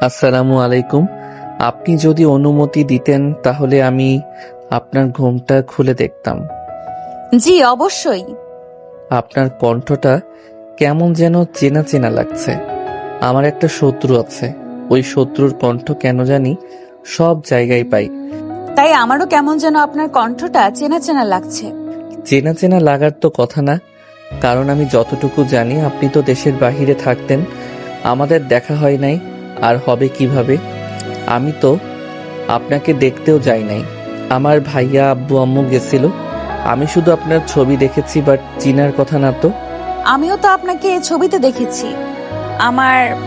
আসসালামু আলাইকুম। আপনি যদি অনুমতি দিতেন তাহলে আমি আপনার ঘুমটা খুলে দেখতাম। জি অবশ্যই। আপনার কণ্ঠটা কেমন যেন চেনা চেনা লাগছে। আমার একটা শত্রু আছে, ওই শত্রুর কণ্ঠ কেন জানি সব জায়গায় পাই। তাই আমারও কেমন যেন আপনার কণ্ঠটা চেনা চেনা লাগছে। চেনা চেনা লাগার তো কথা না, কারণ আমি যতটুকু জানি আপনি তো দেশের বাহিরে থাকতেন, আমাদের দেখা হয় নাই, আর হবে কিভাবে? আমি তো আপনাকে দেখতেও যাই নাই। আমার ভাইয়া আব্বু আম্মু গেছিল, আমি শুধু আপনার ছবি দেখেছি, বাট চিনার কথা না তো। আমিও তো আপনাকে ছবিতে দেখেছি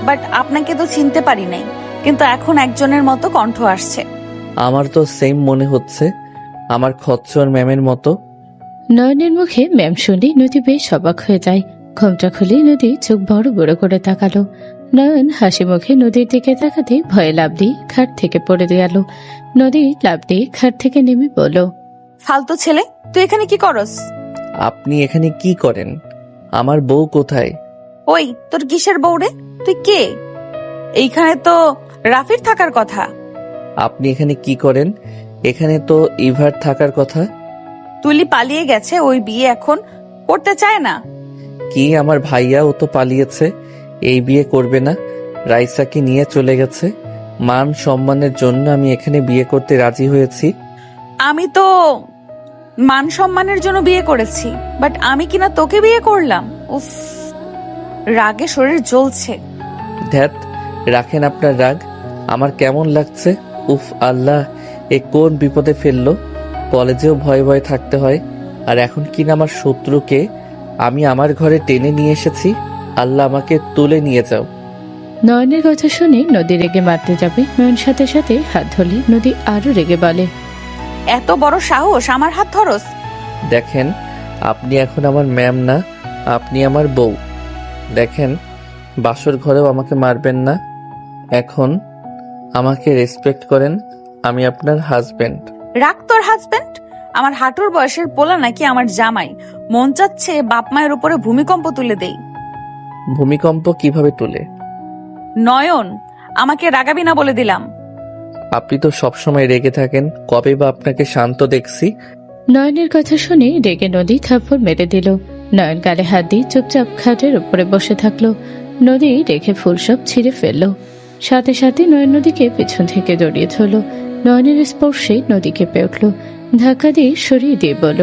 বাট আপনাকে তো চিনতে পারি নাই, কিন্তু এখন একজনের মতো কণ্ঠ আসছে। আমার তো সেম মনে হচ্ছে, আমার খচ্চর ম্যামের মতো। নয়নের মুখে ম্যাম শুনে নদী বেশ অবাক হয়ে যায়। ঘোমটা খুলে নদী চোখ বড় বড় করে তাকালো। নয়ন হাসি মুখে নদীর দিকে তাকাতে ভয়ে লাফ দিয়ে খাট থেকে পড়ে গেল। নদী লাফ দিয়ে খাট থেকে নেমে বলল, ফালতু ছেলে, তুই এখানে কি করস? আপনি এখানে কি করেন? আমার বউ কোথায়? ওই তোর কিসের বউরে? তুই কে? এইখানে তো রাফির থাকার কথা। আপনি এখানে কি করেন? এখানে তো ইভার থাকার কথা। তুলি পালিয়ে গেছে, ওই বিয়ে এখন করতে চায় না। কি আমার ভাইয়া? ও তো পালিয়েছে, এই বিয়ে করবে না, রাইসাকে নিয়ে চলে গেছে। মান সম্মানের জন্য আমি এখানে বিয়ে করতে রাজি হয়েছি। আমি তো মান সম্মানের জন্য বিয়ে করেছি, বাট আমি কিনা তোকে বিয়ে করলাম। উফ, রাগে শরীর জ্বলছে। ধ্যাত, রাখেন আপনার রাগ, আমার কেমন লাগছে। উফ আল্লাহ, এ কোন বিপদে ফেললো। কলেজেও ভয়ে ভয়ে থাকতে হয়, আর এখন কিনা আমার শত্রুকে আমি আমার ঘরে টেনে নিয়ে এসেছি। আল্লাহ আমাকে তুলে নিয়ে যাও। নয়নের কথা শুনে নদী রেগে মারতে যাবে, নয়ন সাথে সাথে হাত ধরলে নদী আরো রেগে বলে, এত বড় সাহস আমার হাত ধরস? দেখেন, আপনি এখন আমার ম্যাম না, আপনি আমার বউ। দেখেন, বাসর ঘরেও আমাকে মারবেন না। এখন আমাকে রেসপেক্ট করেন, আমি আপনার হাজবেন্ড। রাখ তোর হাজবেন্ড। আমার হাঁটুর বয়সের পোলা নাকি আমার জামাই? মন চাচ্ছে বাপ মায়ের উপরে ভূমিকম্প তুলে দেই। ভূমিকম্প কিভাবে তুলে? নয়ন, আমাকে রাগাবি না বলে দিলাম। আপনি তো সবসময় রেগে থাকেন, কবে বা আপনাকে শান্ত দেখছি? নয়নের কথা শুনে রেগে নদী থাপ্পড় মেরে দিল। নয়ন গালে হাত দিয়ে চুপচাপ খাটের উপরে বসে থাকলো। নদী রেখে ফুল সব ছিঁড়ে ফেললো। সাথে সাথে নয়ন নদীকে পেছন থেকে জড়িয়ে ধরলো। নয়নের স্পর্শে নদী কেঁপে উঠল, ধাক্কা দিয়ে সরিয়ে দিয়ে বলল,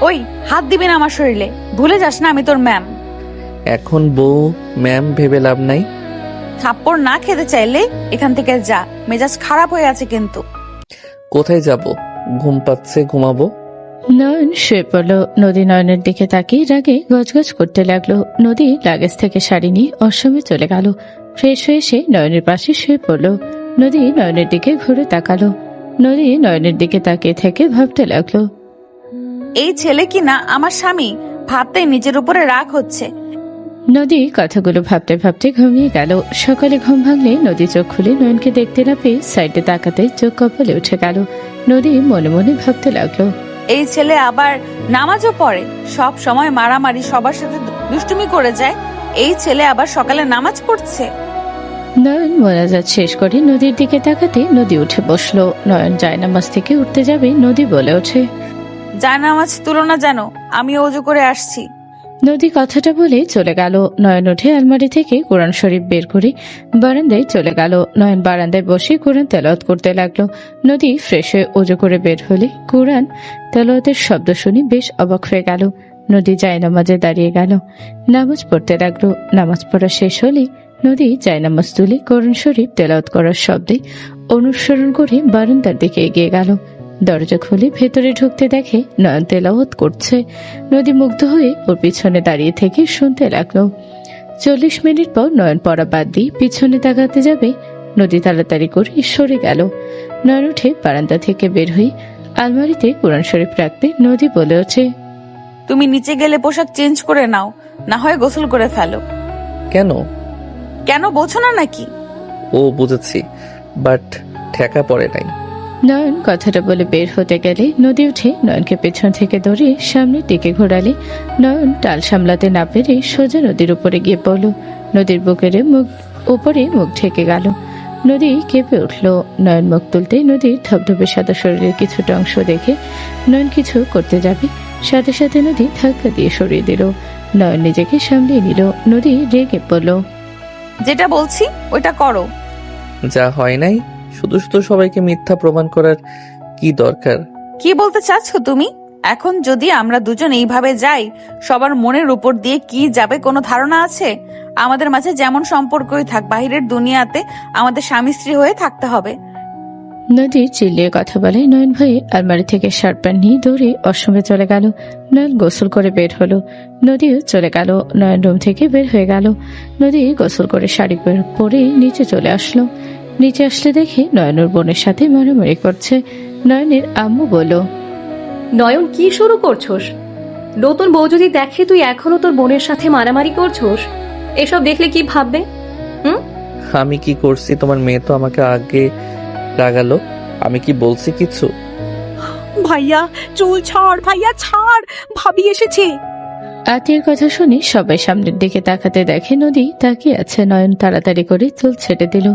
ওই হাত দিবি না আমার শরীরে, ভুলে যাস না আমি তোর ম্যাম। এখন বউ ম্যাম ভেবে লাভ নাই। থাপ্পড় না খেতে চাইলে এখান থেকে যা, মেজাজ খারাপ হয়ে আছে কিন্তু। কোথায় যাব? ঘুম পাচ্ছে, ঘুমাবো। নয়ন শুয়ে পড়ল। নদী নয়নের দিকে তাকিয়ে রাগে গজগজ করতে লাগলো। নদী লাগেজ থেকে শাড়ি নিয়ে অসমে চলে গেল। ফ্রেশ হয়ে এসে নয়নের পাশে শুয়ে পড়ল। নদী নয়নের দিকে ঘুরে তাকালো। নদী নয়নের দিকে তাকিয়ে থেকে ভাবতে লাগলো, এই ছেলে কিনা আমার স্বামী, ভাবতে নিজের উপরে রাগ হচ্ছে। নদী কথাগুলো ভাবতে ভাবতে ঘুমিয়ে গেল। সকালে ঘুম ভাঙলে নদী চোখ খুলে নয়নকে দেখতে না পেয়ে সাইডে তাকাতে চোখ কপালে উঠে গেল। নদী মনে মনে ভাবতে লাগলো, এই ছেলে আবার নামাজও পড়ে, সব সময় মারামারি, সবার সাথে দুষ্টুমি করে যায়। এই ছেলে আবার সকালে নামাজ পড়ছে। নয়ন মোনাজাত শেষ করে নদীর দিকে তাকাতে নদী উঠে বসলো। নয়ন জায়নামাজ থেকে উঠতে যাবে, নদী বলে ওঠে, জায়নামাজ তুলো না যেন, আমি ওযু করে আসছি। নদী কথাটা বলে চলে গেল। নয়ন উঠে আলমারি থেকে কোরআন শরীফ বের করে বারান্দায় চলে গেল। নয়ন বারান্দায় বসে কোরআন তেলাওয়াত করতে লাগলো। নদী ফ্রেশ হয়ে ওযু করে বের হলে কোরআন তেলাওয়াতের শব্দ শুনে বেশ অবাক হয়ে গেল। নদী জায়নামাজে দাঁড়িয়ে গেল, নামাজ পড়তে লাগলো। নামাজ পড়া শেষ হলে নদী জায়নামাজ তুলে কোরআন শরীফ তেলাওয়াত করার শব্দে অনুসরণ করে বারান্দার দিকে এগিয়ে গেল। দরজা খুলে ভেতরে ঢুকতে দেখে নয়ন তেলাওয়াত করছে। নদী মুগ্ধ হয়ে ওর পিছনে দাঁড়িয়ে থেকে শুনতে লাগলো। 40 মিনিট পর নয়ন পড়া বাদ দিয়ে পিছনে তাকাতে যাবে, নদী তাড়াতাড়ি করে সরে গেল। নয়ন উঠে বারান্দা থেকে বের হয়ে আলমারিতে কোরআন শরীফ রাখতে নদী বলে ওঠে, তুমি নিচে গেলে পোশাক চেঞ্জ করে নাও, না হয় গোসল করে ফেলো। কেন? কেন বোঝো না নাকি? ও বুঝেছি, বাট ঠেকা পড়ে নাই। নয়ন কথাটা বলে বের হতে গেলে নদী উঠে নয়নকে পেছন থেকে ধরে সামনের দিকে ঘোরালে নয়ন টাল সামলাতে না পেরে সোজা নদীর উপরে গিয়ে পড়ল। নদীর বুকের মুখ উপরে মুখ ঢেকে গেল। নদী কেঁপে উঠল। নয়ন মুখ তুলতে নদীর ধবধবে সাদা শরীরের কিছুটা অংশ দেখে নয়ন কিছু করতে যাবে, সাথে সাথে নদী ধাক্কা দিয়ে সরিয়ে দিল। নয়ন নিজেকে সামলিয়ে নিল। নদী রেগে পড়ল। যেটা বলছি ওইটা করো। যা হয় নাই শুধু শুধু সবাইকে মিথ্যা প্রমাণ করার কি দরকার? কি বলতে চাচ্ছ তুমি? এখন যদি আমরা দুজন এইভাবে যাই, সবার মনের উপর দিয়ে কি যাবে কোনো ধারণা আছে? আমাদের মাঝে যেমন সম্পর্কই থাক, বাহিরের দুনিয়াতে আমাদের স্বামী স্ত্রী হয়ে থাকতে হবে। নদী চিল্লিয়ে কথা বলে। নয়ন ভয়ে আলমারি থেকে শার্ট প্যান্ট নিয়ে দৌড়ে ওয়াশরুমে চলে গেল। নয়ন গোসল করে বের হলো। নদীও চলে গেল। নয়ন রুম থেকে বের হয়ে গেল। নদী গোসল করে শাড়ি পরে নিচে চলে আসলো। নিচে আসলে দেখে নয়নের বোনের সাথে মারামারি করছে। নয়নের আম্মু বলল, নয়ন কি শুরু করছোস? নতুন বউ যদি দেখে তুই এখনো তোর বোনের সাথে মারামারি করছোস, এসব দেখলে কি ভাববে? আমি কি করছি? তোমার মেয়ে তো আমাকে আগে রাগালো। আমি কি বলছি কিছু? ভাইয়া চুল ছাড়, ভাইয়া ছাড়, ভাবি এসেছে। আতিয়ার কথা শুনে সবাই সামনের দিকে তাকাতে দেখে নদী তাকিয়ে আছে। নয়ন তাড়াতাড়ি করে চুল ছেটে দিল।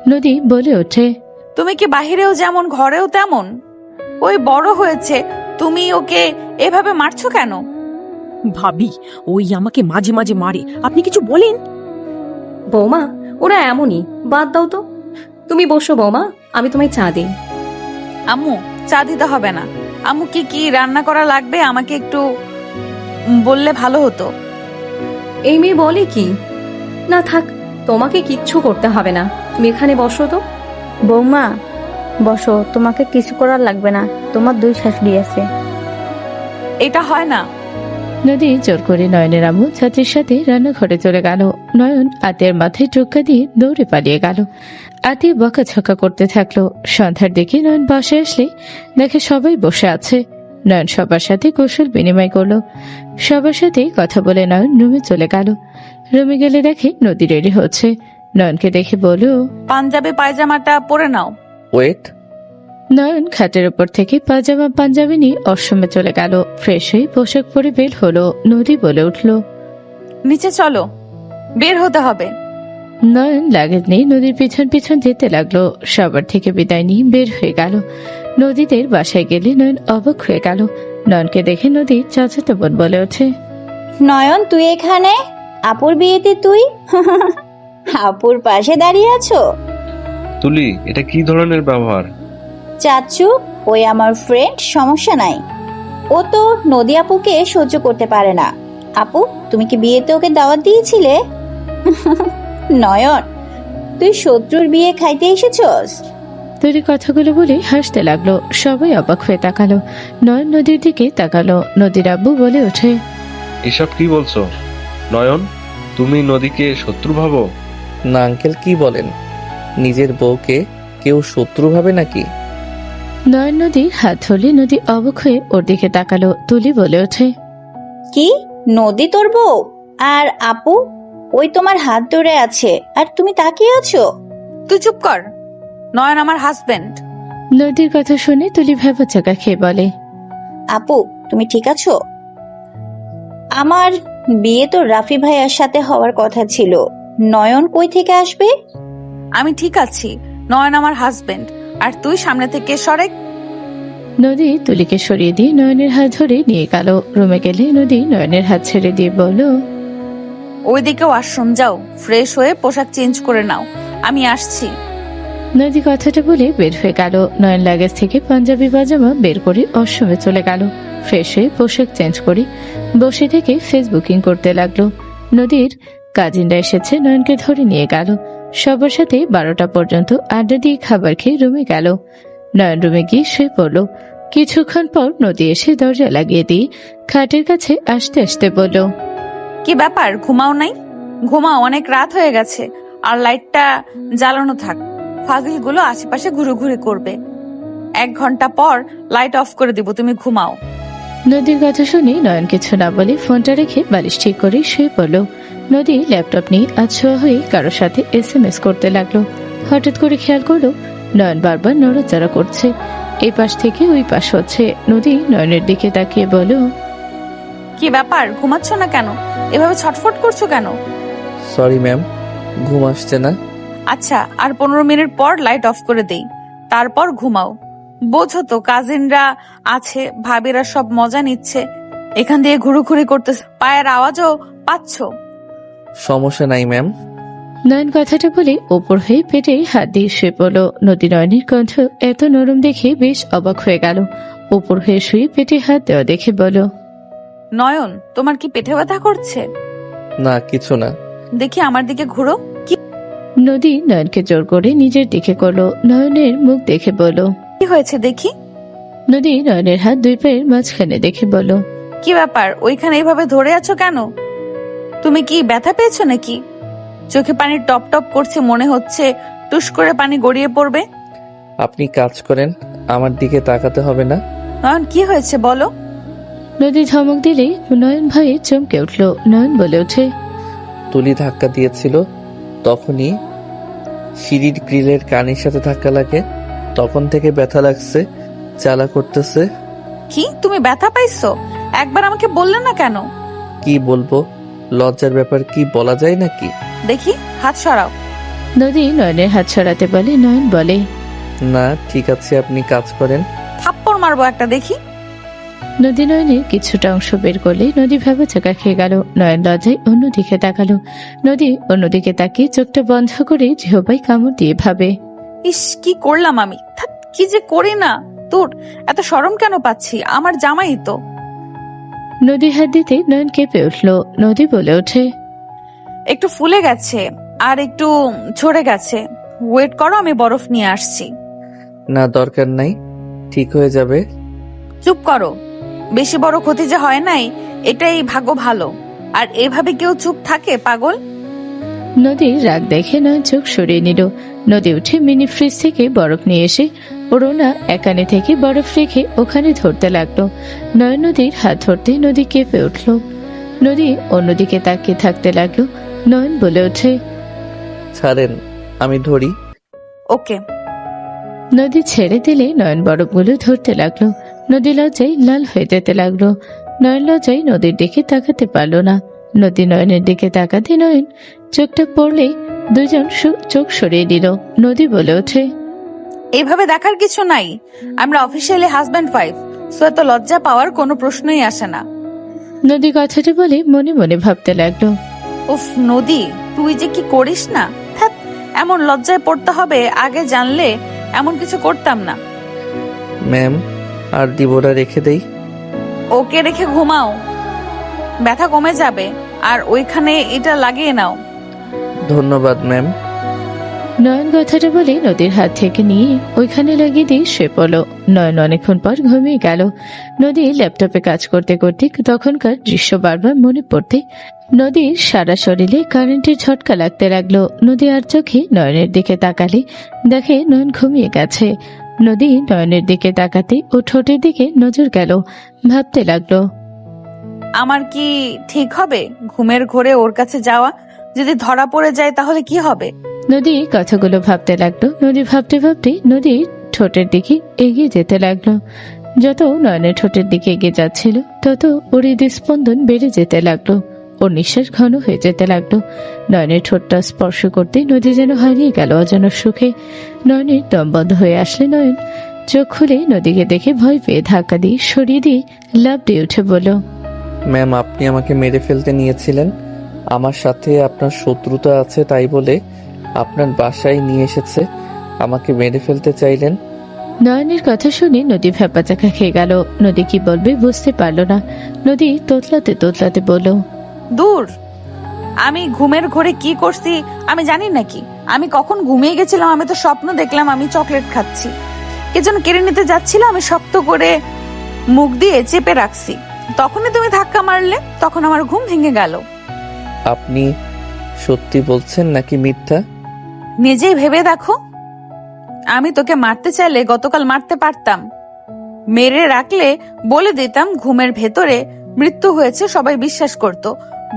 নদী বলে ওঠে, তুমি কি বাহিরেও যেমন ঘরেও তেমন? ওই বড় হয়েছে, তুমি ওকে এভাবে মারছো কেন? ভাবি ওই আমাকে মাঝে মাঝে মারে, আপনি কিছু বলেন? বৌমা, ওরা এমনই, বাদ দাও তো। তুমি বসো বৌমা, আমি তোমায় চা দিই। আম্মু, চা দিতে হবে না। আম্মু কি কি রান্না করা লাগবে আমাকে একটু বললে ভালো হতো। এই মেয়ে বলে কি? না থাক, তোমাকে কিচ্ছু করতে হবে না, তুমি এখানে বসো তো। বৌমা বসো, তোমাকে কিছু করার লাগবে না, তোমার দুই শাশুড়ি আছে। এটা হয় না। নদী জোর করে নয়নের আম্মু ছাত্রীর সাথে রান্নাঘরে চলে গেল। নয়ন আতিয়ার মাথায় টোক্কা দিয়ে দৌড়ে পালিয়ে গেল। আতিয়া বকাঝকা করতে থাকলো। সন্ধ্যার দিকে নয়ন বাসায় আসলে দেখে সবাই বসে আছে। নয়ন সবার সাথে কৌশল বিনিময় করলো। সবার সাথে কথা বলে নয়ন রুমে চলে গেল। রুমে গেলে দেখে নদী রেডি হচ্ছে। নয়নকে দেখে বলল, পাঞ্জাবি পায়জামাটা পরে নাও। ওয়েট। নয়ন খাটের উপর থেকে পাজামা পাঞ্জাবি নিয়ে ওয়াশরুমে চলে গেল। ফ্রেশ হয়ে পোশাক পরে বের হলো। নদী বলে উঠল, নিচে চলো, বের হতে হবে। নয়ন লাগেজ নেই নদীর পিছন পিছন যেতে লাগলো। সবার থেকে বিদায় নিয়ে বের হয়ে গেল। নদীদের বাসায় গেলে নয়ন অবাক হয়ে গেল। নয়নকে দেখে নদী চাচাতো বোন বলে ওঠে, নয়ন তুই এখানে? আপুর বিয়েতে তুই আপুর পাশে দাঁড়িয়ে আছো? তুলি, এটা কি ধরনের ব্যবহার? চাচু, ওই আমার ফ্রেন্ড, সমস্যা নাই। ও তো নদী আপুকে সহ্য করতে পারে না। আপু, তুমি কি বিয়েতে ওকে দাওয়াত দিয়েছিলে? নয়ন, তুই শত্রুর বিয়ে খাইতে এসেছস? তৈরি কথাগুলো বলে হাসতে লাগলো। সবাই অবাক হয়ে তাকালো। নয়ন নদীর দিকে তাকালো। নদীর আব্বু বলে ওঠে, এসব কি বলছো? নয়ন, তুমি নদীকে শত্রু ভাবো? না আঙ্কেল, কি বলেন? নিজের বউকে কেউ শত্রু ভাবে নাকি? নয়ন নদীর হাত ধরলে নদী অবাক হয়ে ওর দিকে তাকালো। তুলি বলে ওঠে, কি, নদী তোর বউ? আর আপু ওই তোমার হাত ধরে আছে আর তুমি তাকিয়ে আছো? তুই চুপ কর, নয়ন আমার হাজবেন্ড। নদীর কথা শুনে তুলি ভেবাচাকা খেয়ে বলে, আপু তুমি ঠিক আছো? আমার বিয়ে তো রাফি ভাইয়ার সাথে হওয়ার কথা ছিল, নয়ন কই থেকে আসবে? আমি ঠিক আছি, নয়ন আমার হাজবেন্ড। আর তুই সামনে থেকে সরে। নদী তুলিকে সরিয়ে দিয়ে নয়নের হাত ধরে নিয়ে গেল। রুমে গেলে নদী নয়নের হাত ছেড়ে দিয়ে বলল, ওইদিকে ওয়াশরুম যাও, ফ্রেশ হয়ে পোশাক চেঞ্জ করে নাও, আমি আসছি। নদী কথাটা বলে বের হয়ে গেল। নয়ন লাগেজ থেকে পাঞ্জাবি পাজামা বের করে ওয়াশরুমে চলে গেল। ফ্রেশ হয়ে পোশাক চেঞ্জ করে বসে থেকে ফেসবুকিং করতে লাগলো। নদীর কাজিনরা এসেছে, নয়নকে ধরে নিয়ে গেল। সবার সাথে 12টা পর্যন্ত আড্ডা দিয়ে খাবার খেয়ে রুমে গেল। নয়ন রুমে গিয়ে শুয়ে পড়ল। কিছুক্ষণ পর নদী এসে দরজা লাগিয়ে দিয়ে খাটের কাছে আসতে আসতে বলল, কি ব্যাপার, ঘুমাও নাই? ঘুমাও, অনেক রাত হয়ে গেছে। আর লাইটটা জ্বালানো থাক, ফাজিলগুলো আশেপাশে ঘুরোঘুরি করবে। 1 ঘন্টা পর লাইট অফ করে দিব, তুমি ঘুমাও। নদীর কথা শুনে নয়ন কিছু না বলে ফোনটা রেখে বালিশ ঠিক করে শুয়ে পড়ল। নদী ল্যাপটপ নিয়ে আছোয়া হয়ে কারোর সাথে SMS করতে লাগলো। হঠাৎ করে খেয়াল করলো নয়ন বারবার নড়াচড়া করছে। এই পাশ থেকে ওই পাশ হচ্ছে। নদী নয়নের দিকে তাকিয়ে বলল, কি ব্যাপার, ঘুমাচ্ছ না কেন? এভাবে ছটফট করছো কেন? Sorry ma'am. ঘুম আসছে না। আচ্ছা, আর 15 মিনিট পর লাইট অফ করে দেই, তারপর ঘুমাও। বোঝো তো, কাজিনরা আছে, ভাবিরা সব মজা নিচ্ছে, এখান দিয়ে ঘুরুঘুরি করতেছে, পায়ের আওয়াজও পাচ্ছ। সমস্যা নাই ম্যাম। নয়ন কথাটা বলে ওপর হয়ে পেটে হাত দিয়ে শুয়ে পড়ল। নদী নয়নের কণ্ঠ এত নরম দেখে বেশ অবাক হয়ে গেল। ওপর হয়ে শুয়ে পেটে হাত দেওয়া দেখে বলল, নয়ন, তোমার কি পেটে ব্যথা করছে? না, কিছু না। দেখি আমার দিকে ঘুরো। নদী নয়নকে জোর করে নিজের দিকে করলো। নয়নের মুখ দেখে বলল, কি হয়েছে দেখি? নদী নয়নের হাত দুই পায়ের মাঝখানে দেখে বলল, কি ব্যাপার, ওইখানে এইভাবে ধরে আছো কেন? তুমি কি ব্যথা পেয়েছো নাকি? চোখে পানি টপ টপ করছে, মনে হচ্ছে টুস করে পানি গড়িয়ে পড়বে। আপনি কাজ করেন, আমার দিকে তাকাতে হবে না। নয়ন, কি হয়েছে বলো। নদী ধমক দিলেই নয়ন ভয়ে চমকে উঠল। নয়ন বলে ওঠে, তুলি ধাক্কা দিয়েছিল, তখনই সিঁড়ির গ্রিলের কানের সাথে ধাক্কা লাগে, তখন থেকে ব্যথা লাগছে, জ্বালা করতেছে। কি, তুমি ব্যথা পাইছো? একবার আমাকে বললে না কেন? কি বলবো, লজ্জার ব্যাপার, কি বলা যায় নাকি? দেখি, হাত সরাও। নদী নয়নের হাত সরাতে বলে। নয়ন বলে, না ঠিক আছে, আপনি কাজ করেন। থাপ্পড় মারবো একটা, দেখি। নদী নয়নের কিছুটা অংশ বের করলে নদী ভেবে চোখা খেয়ে গেল। নয়ন লজ্জায় অন্যদিকে তাকালো। নদী অন্যদিকে তাকিয়ে চোখটা বন্ধ করে জিহ্বায় কামড় দিয়ে ভাবে, ইস, কি করলাম আমি, ধ্যাৎ, কি যে করি না। তোর এত শরম কেন পাচ্ছি, আমার জামাই তো। নদী হাত দিতে নয়ন কেঁপে উঠল। নদী বলে ওঠে, একটু ফুলে গেছে আর একটু ঝরে গেছে, ওয়েট করো, আমি বরফ নিয়ে আসছি। না দরকার নাই, ঠিক হয়ে যাবে। চুপ করো, বেশি বড় ক্ষতি যে হয় নাই, এটাই ভাগ্য ভালো। আর এভাবে কেউ চুপ থাকে, পাগল? নদীর রাগ দেখে নয়ন চোখ সরিয়ে নিল। নদী উঠে মিনি ফ্রিজ থেকে বরফ নিয়ে এসে ওড়না একানে থেকে বরফ রেখে ওখানে ধরতে লাগলো। নয়ন নদীর হাত ধরতে নদী কেঁপে উঠল। নদী অন্যদিকে তাকিয়ে থাকতে লাগলো। নয়ন বলে ওঠে, ছাড়েন, আমি ধরি। ওকে। নদী ছেড়ে দিলে নয়ন বরফগুলো ধরতে লাগলো। নদী লজ্জায় লাল হয়ে যেতে লাগলো। নয়ন লজ্জায় নদীর দিকে তাকাতে পারলো না। নদী নয়নের দিকে তাকাতে নয়ন চোখটা পড়লে দুজন চোখ সরিয়ে দিল। নদী বলে ওঠে, এইভাবে দেখার কিছু নাই, আমরা অফিসিয়ালি হাজব্যান্ড ওয়াইফ, সো এত লজ্জা পাওয়ার কোনো প্রশ্নই আসে না। নদী কথাটা বলে মনে মনে ভাবতে লাগলো, উফ নদী, তুই যে কি করিস না, ধ্যাৎ, এমন লজ্জায় পড়তে হবে, আগে জানলে এমন কিছু করতাম না। ম্যাম, আর দিবরা রেখে দেই? ওকে রেখে ঘুমাও, ব্যথা কমে যাবে। আর ওইখানে এটা লাগিয়ে নাও। ধন্যবাদ ম্যাম। নয়ন কথাটা বলে নদীর হাত থেকে নিয়ে ওইখানে লাগিয়ে দিয়ে শুয়ে পড়ল। নয়ন অনেকক্ষণ পর ঘুমিয়ে গেল। নদী ল্যাপটপে কাজ করতে করতে তখনকার দৃশ্য বারবার মনে পড়তে নদীর সারা শরীরে কারেন্টের ঝটকা লাগতে লাগলো। নদী আর চোখে নয়নের দিকে তাকালে দেখে নয়ন ঘুমিয়ে গেছে। নদী নয়নের দিকে তাকাতে ও ঠোঁটের দিকে নজর গেল। ভাবতে লাগলো, আমার কি ঠিক হবে ঘুমের ঘোরে ওর কাছে যাওয়া? যদি ধরা পড়ে যায় তাহলে কি হবে? নদী কথাগুলো ভাবতে লাগলো। নদী ভাবতে ভাবতে নদীর ঠোঁটের দিকে এগিয়ে যেতে লাগলো। যত নয়নের ঠোঁটের দিকে এগিয়ে যাচ্ছিল তত ওর হৃদস্পন্দন বেড়ে যেতে লাগলো। ওর নিঃশ্বাস ঘন হয়ে যেতে লাগলো। নয়নের ঠোঁটটা স্পর্শ করতে নদী যেন হারিয়ে গেল অজানা সুখে। নয়নের দম বন্ধ হয়ে আসলে নয়ন চোখ খুলে নদীকে দেখে ভয় পেয়ে ধাক্কা দিয়ে সরিয়ে দিয়ে লাফ দিয়ে উঠে বলল, ম্যাম, আপনি আমাকে মেরে ফেলতে নিয়েছিলেন, আমার সাথে আপনার শত্রুতা আছে তাই বলে আপনার বাসায় নিয়ে এসেছে, আমাকে মেরে ফেলতে চাইলেন। নয়নের কথা শুনে নদী ভ্যাপাচাকা খেয়ে গেল। নদী কি বলবে বুঝতে পারলো না। নদী তোতলাতে তোতলাতে বলল, দূর, আমি ঘুমের ঘোরে কি করছি আমি জানি নাকি? আমি কখন ঘুমিয়ে গেছিলাম? আমি তো স্বপ্ন দেখলাম আমি চকলেট খাচ্ছি, কে যেন কেড়ে নিতে যাচ্ছিল, আমি শক্ত করে মুখ দিয়ে চেপে রাখছি, তখনই তুমি ধাক্কা মারলে, তখন আমার ঘুম ভেঙে গেল। আপনি সত্যি বলছেন নাকি মিথ্যা? নিজেই ভেবে দেখো, আমি তোকে মারতে চাইলে গতকাল মারতে পারতাম, মেরে রাখলে বলে দিতাম ঘুমের ভেতরে মৃত্যু হয়েছে, সবাই বিশ্বাস করত।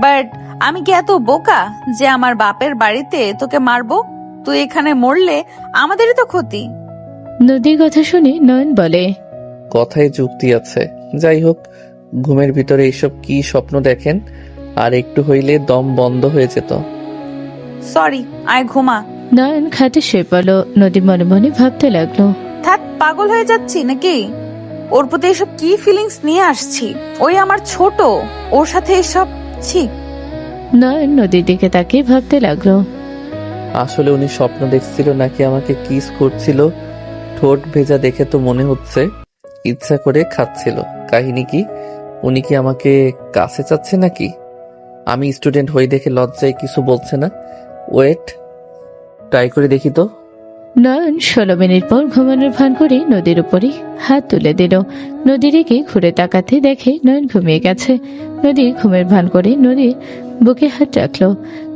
বাট আমি কি এত বোকা যে আমার বাপের বাড়িতে তোকে মারবো? তুই এখানে মরলে আমাদেরই তো ক্ষতি। নদীর কথা শুনে নয়ন বলে, কথায় যুক্তি আছে। যাই হোক, ঘুমের ভিতরে এইসব কি স্বপ্ন দেখেন? আর একটু হইলে দম বন্ধ হয়ে যেত। সরি, আয় ঘুমা। নয়ন খাটে শুয়ে পড়ল। নদী মনে মনে ভাবতে লাগলো, থাক, পাগল হয়ে যাচ্ছি নাকি? ওর প্রতি এসব কি ফিলিংস নিয়ে আসছি? ওই আমার ছোট, ওর সাথে এসব ছি। নয়ন নদীর দিকে তাকিয়ে ভাবতে লাগলো। আসলে উনি স্বপ্ন দেখছিল নাকি আমাকে কিস করছিল? ঠোঁট ভেজা দেখে তো মনে হচ্ছে ইচ্ছা করে খাচ্ছিল। কাহিনী কি? উনি কি আমাকে কাছে চাচ্ছে নাকি? আমি স্টুডেন্ট হয়ে দেখে লজ্জায় কিছু বলছে না। ওয়েট, ট্রাই করে দেখি তো। নয়ন 16 মিনিট পর ঘুমানোর ভান করে নদীর উপরে হাত তুলে দিল। নদীর দিকে ঘুরে তাকাতে দেখে নয়ন ঘুমিয়ে গেছে। নদী ঘুমের ভান করে নদীর বুকে হাত রাখলো।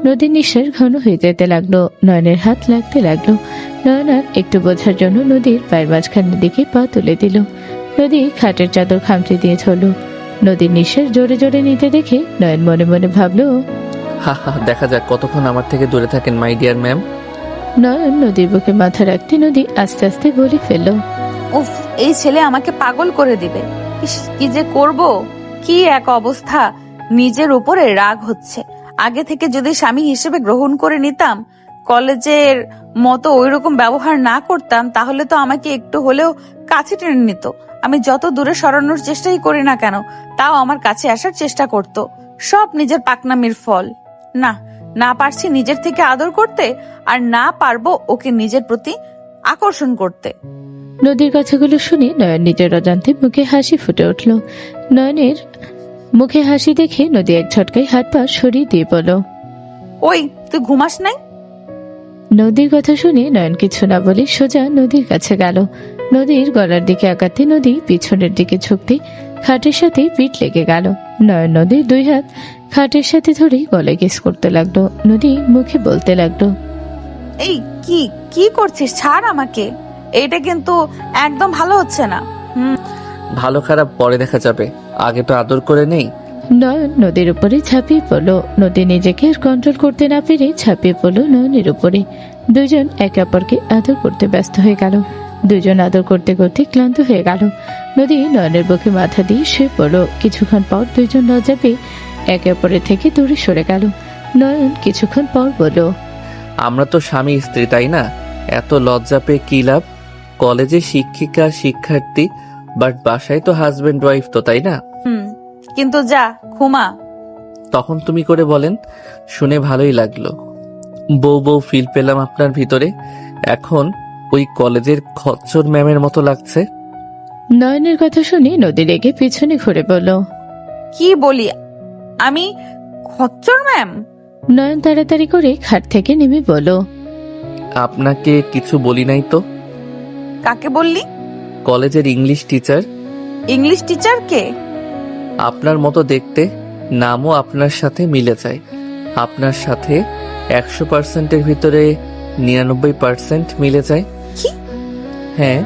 নদীর নিঃশ্বাস ঘন হয়ে যেতে লাগলো। নয়নের হাত লাগতে লাগলো। নয়ন আর একটু বোঝার জন্য নদীর পায়ের মাঝখানের দিকে পা তুলে দিল। নদী খাটের চাদর খামচে দিয়ে ধরল। নদীর নিঃশ্বাস জোরে জোরে নিতে দেখে নয়ন মনে মনে ভাবলো, হা হা, দেখা যাক কতক্ষণ আমার থেকে দূরে থাকেন মাই ডিয়ার ম্যাম। নয়ন নদীর বুকে মাথা রাখতে নদী আস্তে আস্তে বলে ফেলল, উফ, এই ছেলে আমাকে পাগল করে দিবে। ইস, কি যে করব, কি এক অবস্থা। নিজের উপরে রাগ হচ্ছে। আগে থেকে যদি স্বামী হিসেবে গ্রহণ করে নিতাম, কলেজের মতো ওইরকম ব্যবহার না করতাম, তাহলে তো আমাকে একটু হলেও কাছে টেনে নিত। আমি যত দূরে সরানোর চেষ্টাই করি না কেন, তাও আমার কাছে আসার চেষ্টা করত। সব নিজের পাকনামির ফল। না, না পারছি নিজের থেকে আদর করতে, আর না পারবো ওকে নিজের প্রতি আকর্ষণ করতে। নদীর কথাগুলো শুনে নয়ন নিজের অজান্তে মুখে হাসি ফুটে উঠল। নয়নের মুখে হাসি দেখে নদী এক ঝটকায় হাত পা সরিয়ে দিয়ে বলল, ওই, তুই ঘুমাস নাই? নদীর কথা শুনে নয়ন কিছু না বলে সোজা নদীর কাছে গেল। নদীর গলার দিকে আগাতে নদী পিছনের দিকে ঝুঁকতে খাটের সাথে পিঠ লেগে গেল। নয়ন নদীর 2 হাত খাটের সাথে ধরে গলায় কিস করতে লাগলো। নদী মুখে বলতে লাগলো, এই কি কি করছিস? ছাড় আমাকে। এইটা কিন্তু একদম ভালো হচ্ছে না। ভালো খারাপ পরে দেখা যাবে, আগে তো আদর করে নেই। নয়ন নদীর উপরে ঝাঁপিয়ে পড়ল। নদী নিজেকে আর কন্ট্রোল করতে না পেরে ঝাঁপিয়ে পড়ল নয়নের উপরে। দুজন একে অপরকে আদর করতে ব্যস্ত হয়ে গেল। দুজন আদর করতে করতে ক্লান্ত হয়ে গেল। নদী নয়নের বুকে মাথা দিয়ে শুয়ে পড়ল। কিছুক্ষণ পর দুজন লজ্জা পেয়ে একে অপরের থেকে দূরে সরে গেল। নয়ন কিছুক্ষণ পর বলল, আমরা তো স্বামী স্ত্রী, তাই না? এত লজ্জা পেয়ে কি লাভ? কলেজে শিক্ষিকা শিক্ষার্থী, বাট বাসায় তো হাজবেন্ড ওয়াইফ তো, তাই না? কিন্তু যা, ঘুমা। তখন তুমি করে বলেন, শুনে ভালোই লাগলো। বউ বউ ফিল পেলাম আপনার ভিতরে। এখন ওই কলেজের খচ্চর ম্যামের মতো লাগছে। নয়নের কথা শুনে নদী রেগে পিছনে ঘুরে বলল, কি বলি আমি? খচ্চর ম্যাম? নয়ন তাড়াতাড়ি করে খাট থেকে নেমে বলল, আপনাকে কিছু বলি নাই তো? কাকে বললি? কলেজের ইংলিশ টিচার। ইংলিশ টিচার কে? আপনার মতো দেখতে, নামও আপনার সাথে মিলে যায়। আপনার সাথে 100%-এর ভিতরে 99% মিলে যায়। কি? হ্যাঁ,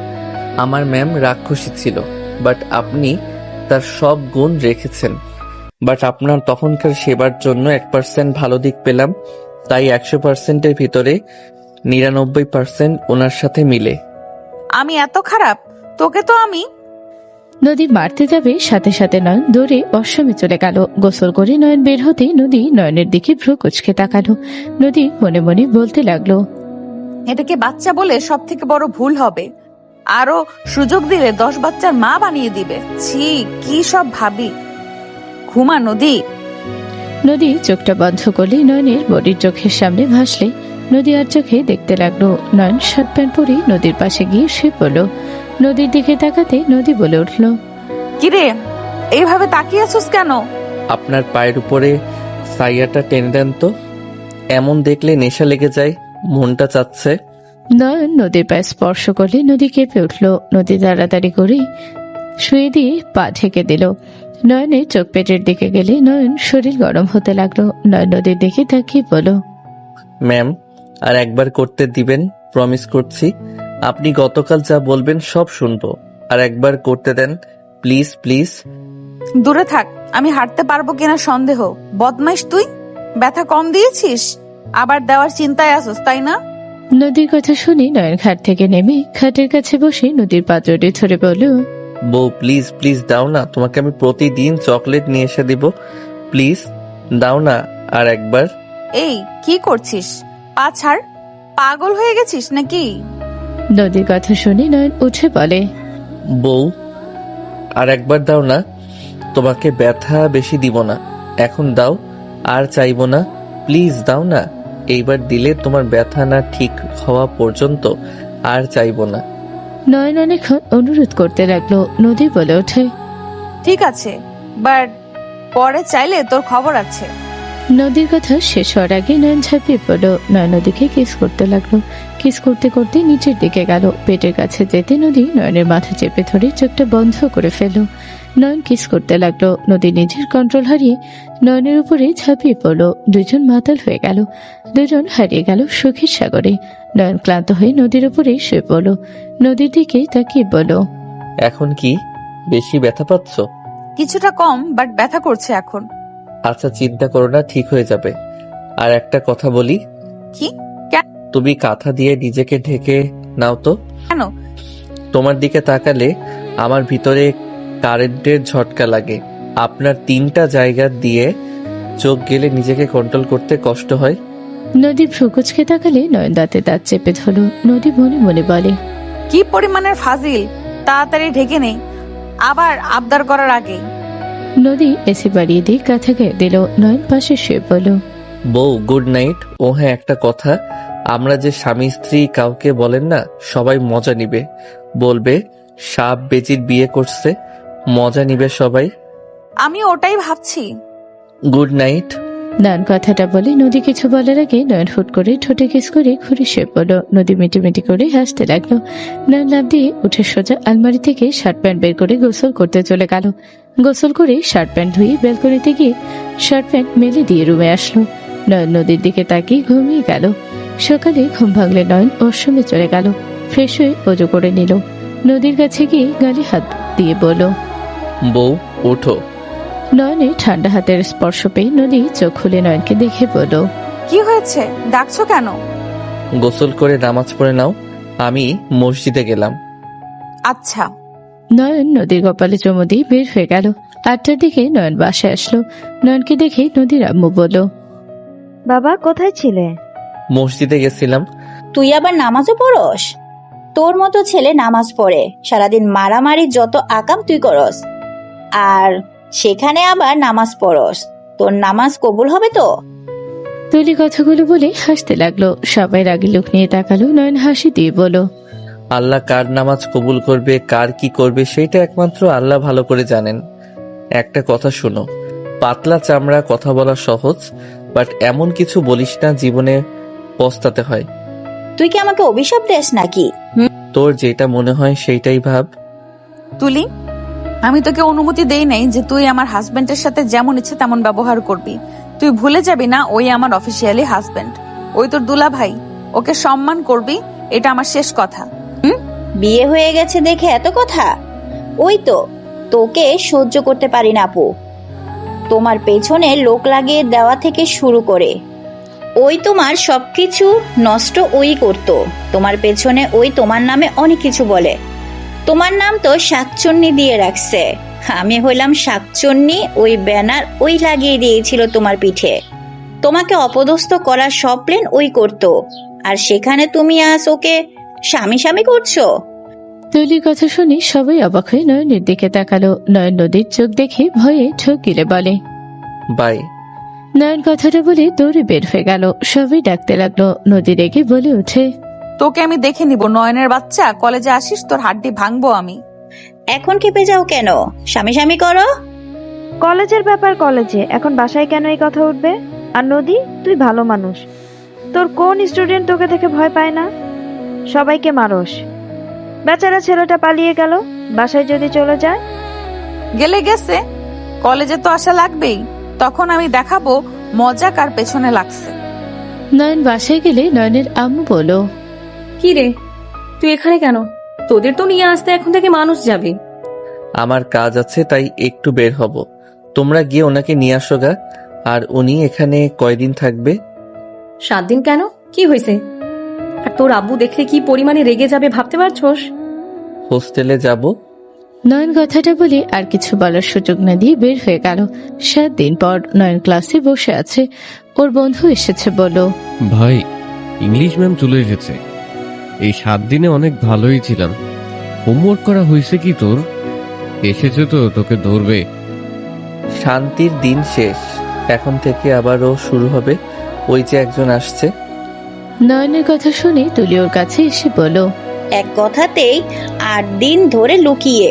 আমার ম্যাম রাক্ষসী ছিল, বাট আপনি তার সব গুণ রেখেছেন। বাট আপনার তখনকার সেবার জন্য 1% ভালো দিক পেলাম, তাই 100%-এর ভিতরে 99% ওনার সাথে মিলে। আমি এত খারাপ? তোকে তো আমি। নদী মারতে যাবে, সাথে সাথে নয়ন দৌড়ে অসমে চলে গেল। গোসল করে নয়ন বের হতে নদী নয়নের দিকে ভ্রু কুচকে তাকালো। নদী মনে মনে বলতে লাগলো, এটাকে বাচ্চা বলে সব থেকে বড় ভুল হবে। আরো সুযোগ দিলে 10 বাচ্চার মা বানিয়ে দিবে। ছি, কি সব ভাবি। ঘুমা নদী। নদী চোখটা বন্ধ করলে নয়নের বডির চোখের সামনে ভাসলে নদী আর চোখে দেখতে লাগলো। নয়ন শার্ট প্যান্ট পরে নদীর পাশে গিয়ে শুয়ে পড়ল। নদীর দিকে তাকাতে নদী বলে উঠল, কিরে, এইভাবে তাকিয়ে আছিস কেন? আপনার পায়ের উপরে সাইয়াটা টেনে দেন তো, এমন দেখলে নেশা লেগে যায়, মনটা চাচ্ছে। নয়ন নদীর পায়ে স্পর্শ করলে নদী কেঁপে উঠল। নদী তাড়াতাড়ি করে শুয়ে দিয়ে পা ঢেকে দিল। নয়নের চোখ পেটের দিকে গেলে নয়ন শরীর গরম হতে লাগলো। নয়ন নদীর দিকে তাকিয়ে বলল, ম্যাম, আর একবার করতে দিবেন? প্রমিস করছি, আপনি গতকাল যা বলবেন সব শুনবো। আর একবার করতে দেন প্লিজ প্লিজ। দূরে থাক, আমি হাঁটতে পারবো কিনা সন্দেহ। বদমাইশ তুই। ব্যথা কম দিয়েছিস, আবার দেওয়ার চিন্তায় আসোস, তাই না? নদীর কথা শুনে নয়ন খাট থেকে নেমে খাটের কাছে বসে নদীর পাত্রটি ধরে বলল, বউ প্লিজ প্লিজ দাও না, তোমাকে আমি প্রতিদিন চকলেট নিয়ে এসে দিব, প্লিজ দাও না আর একবার। এই কি করছিস? পা ছাড়, পাগল হয়ে গেছিস নাকি? নদীর কথা শুনে নয়ন উঠে বলে, বউ, আর একবার দাও না, তোমাকে ব্যথা বেশি দিব না, এখন দাও, আর চাইবো না, প্লিজ দাও না, এইবার দিলে তোমার ব্যথা না ঠিক হওয়া পর্যন্ত আর চাইবো না। নয়ন অনেকক্ষণ অনুরোধ করতে লাগলো। নদী বলে ওঠে, ঠিক আছে, বাট পরে চাইলে তোর খবর আছে। নদীর কথা শেষ হওয়ার আগে নয়ন ঝাঁপিয়ে পড়লো। নয়ন নদীকে কিস করতে লাগলো। কিস করতে করতে নিচের দিকে গেল। পেটের কাছে যেতে নদী নয়নের মাথা চেপে ধরে চোখটা বন্ধ করে ফেলল। নয়ন কিস করতে লাগলো। নদী নিজের কন্ট্রোল হারিয়ে নয়নের উপরে ঝাঁপিয়ে পড়লো। দুজন মাতাল হয়ে গেল। দুজন হারিয়ে গেল সুখের সাগরে। নয়ন ক্লান্ত হয়ে নদীর উপরে শুয়ে পড়ল। নদীর দিকে তাকিয়ে বলল, এখন কি বেশি ব্যথা পাচ্ছ? কিছুটা কম, বাট ব্যথা করছে এখন। আচ্ছা, চিন্তা করো না, ঠিক হয়ে যাবে। আর একটা কথা বলি, কি? তুমি কাঁথা দিয়ে নিজেকে ঢেকে নাও তো। কেন? তোমার দিকে তাকালে আমার ভিতরে কারেন্টের ঝটকা লাগে। আপনার 3টা জায়গা দিয়ে চোখ গেলে নিজেকে কন্ট্রোল করতে কষ্ট হয়। নদী ভ্রুকুচকে তাকালে নয়ন দাঁতে দাঁত চেপে ধরল। নদী মনে মনে বলে, কি পরিমাণের ফাজিল! তাড়াতাড়ি ঢেকে নেই, আবার আবদার করার আগে। নদী এসি বাড়িয়ে দিয়ে কাঁথা গায়ে দিল। নয়ন পাশে শুয়ে পড়ল। বউ, গুড নাইট। ও হ্যাঁ, একটা কথা, আমরা যে স্বামী স্ত্রী কাউকে বলেন না, সবাই মজা নিবে, বলবে সাপ বেজির বিয়ে করছে, মজা নিবে সবাই। আমি ওটাই ভাবছি। Good night. নয়ন কথাটা বলে নদী কিছু বলার আগে নয়ন হুট করে ঠোঁটে কিস করে ঘুরে শুয়ে পড়ল। নদী মিটিমিটি করে হাসতে লাগলো। নয়ন লাফ দিয়ে উঠে সোজা আলমারি থেকে শার্ট প্যান্ট বের করে গোসল করতে চলে গেল। গোসল করে শার্ট প্যান্ট ধুয়ে ব্যালকনিতে গিয়ে শার্ট প্যান্ট মেলে দিয়ে রুমে আসলো। নয়ন নদীর দিকে তাকিয়ে ঘুমিয়ে গেল। সকালে ঘুম ভাঙলে নয়ন ওয়াশরুমে চলে গেল। ফ্রেশ হয়ে ওজু করে নিল। নদীর কাছে গিয়ে গালে হাত দিয়ে বলল, বউ, ওঠো। নয়নে ঠান্ডা হাতের স্পর্শ পেয়ে নদী চোখ খুলে নয়নকে দেখে বলল, কি হয়েছে? ডাকছো কেন? গোসল করে নামাজ পড়ে নাও, আমি মসজিদে গেলাম। আচ্ছা। নয়ন নদীর কপালে চুমু দিয়ে বের হয়ে গেল। 8টার দিকে নয়ন বাসায় আসলো। নয়নকে দেখে নদীর আম্মু বলল, বাবা কোথায় ছিলে? মসজিদে গেছিলাম। তুই আবার নামাজও পড়স? তোর মতো ছেলে নামাজ পড়ে, সারাদিন মারামারি যত আকাম তুই করস, আর সেখানে আবার নামাজ পড়স। তোর নামাজ কবুল হবে তো? তুলি কথাগুলো বলে হাসতে লাগলো। সবাই রাগি লোক নিয়ে তাকালো। নয়ন হাসি দিয়ে বলল, আল্লাহ কার নামাজ কবুল করবে, কার কি করবে, সেটা একমাত্র আল্লাহ ভালো করে জানেন। একটা কথা শোনো, পাতলা চামড়া, কথা বলা সহজ, বাট এমন কিছু বলিস না জীবনে পস্তাতে হয়। তুই কি আমাকে অভিশাপ দেস নাকি? তোর যেটা মনে হয় সেইটাই ভাব। তুলি, আমি তোকে অনুমতি দেই নাই যে তুই আমার হাজবেন্ডের সাথে যেমন ইচ্ছে তেমন ব্যবহার করবি। তুই ভুলে যাবি না, ওই আমার অফিসিয়ালি হাজবেন্ড, ওই তোর দুলা ভাই। ওকে সম্মান করবি, এটা আমার শেষ কথা। বিয়ে হয়ে গেছে দেখে এত কথা? ওই তো, তোকে সহ্য করতে পারি না আপু। তোমার পেছনে লোক লাগিয়ে দেওয়া থেকে শুরু করে ওই তোমার সবকিছু নষ্ট ওই করতো। তোমার পেছনে ওই তোমার নামে অনেক কিছু বলে। তোমার নাম তো শাকচুন্নি দিয়ে রাখছে। আমি হইলাম শাকচুন্নি, ওই ব্যানার ওই লাগিয়ে দিয়েছিল তোমার পিঠে। তোমাকে অপদস্থ করার সব প্ল্যান ওই করতো, আর সেখানে তুমি আজ ওকে স্বামী স্বামী করছো। তুলির কথা শুনে সবাই অবাক হয়ে নয়নের দিকে তাকালো। নয়ন নদীর চোখ দেখে ভয়ে ঠোক গিলে বলে, বাই। নয়ন কথাটা বলে দৌড়ে বের হয়ে গেল। সবাই ডাকতে লাগলো। নদী রেগে বলে ওঠে, তোকে আমি দেখে নিব, নয়নের বাচ্চা। কলেজে আসিস, তোর হাড্ডি ভাঙবো আমি। এখন খেপে যাও কেন? স্বামী স্বামী করো। কলেজের ব্যাপার কলেজে, এখন বাসায় কেন এই কথা উঠবে? আর নদী, তুই ভালো মানুষ, তোর কোন স্টুডেন্ট তোকে দেখে ভয় পায় না? সবাইকে মারস। বেচারা ছেলেটা পালিয়ে গেল, বাসায় যদি চলে যায়? গেলে গেছে, কলেজে তো আসা লাগবেই। তখন আমি দেখাবো মজা কার পেছনে লাগছে। নয়ন বাসায় গেলে নয়নের আম্মু বলল, কি রে, তুই এখানে কেন? তোদের তো নিয়ে আসতে এখন থেকে মানুষ যাবে। আমার কাজ আছে, তাই একটু বের হব। তোমরা গিয়ে ওনাকে নিয়ে আসো গা। আর উনি এখানে কয়দিন থাকবে? 7 দিন কেন? কি হয়েছে? আর তোর আব্বু দেখলে কি পরিমাণে রেগে যাবে ভাবতে পারছোস? হোস্টেলে যাব। নয়ন কথাটা বলে আর কিছু বলার সুযোগ না দিয়ে বের হয়ে গেল। 7 দিন পর নয়ন ক্লাসে বসে আছে। ওর বন্ধু এসেছে বলল, ভাই, ইংলিশ ম্যাম চলে এসেছে। এই 7 দিনে অনেক ভালোই ছিলাম। হোমওয়ার্ক করা হয়েছে কি তোর? এসেছে তো, তোকে ধরবে। শান্তির দিন শেষ, এখন থেকে আবারও শুরু হবে। ওই যে একজন আসছে। নয়নের কথা শুনে তুলি ওর কাছে এসে বলল, এক কথাতেই 8 দিন ধরে লুকিয়ে।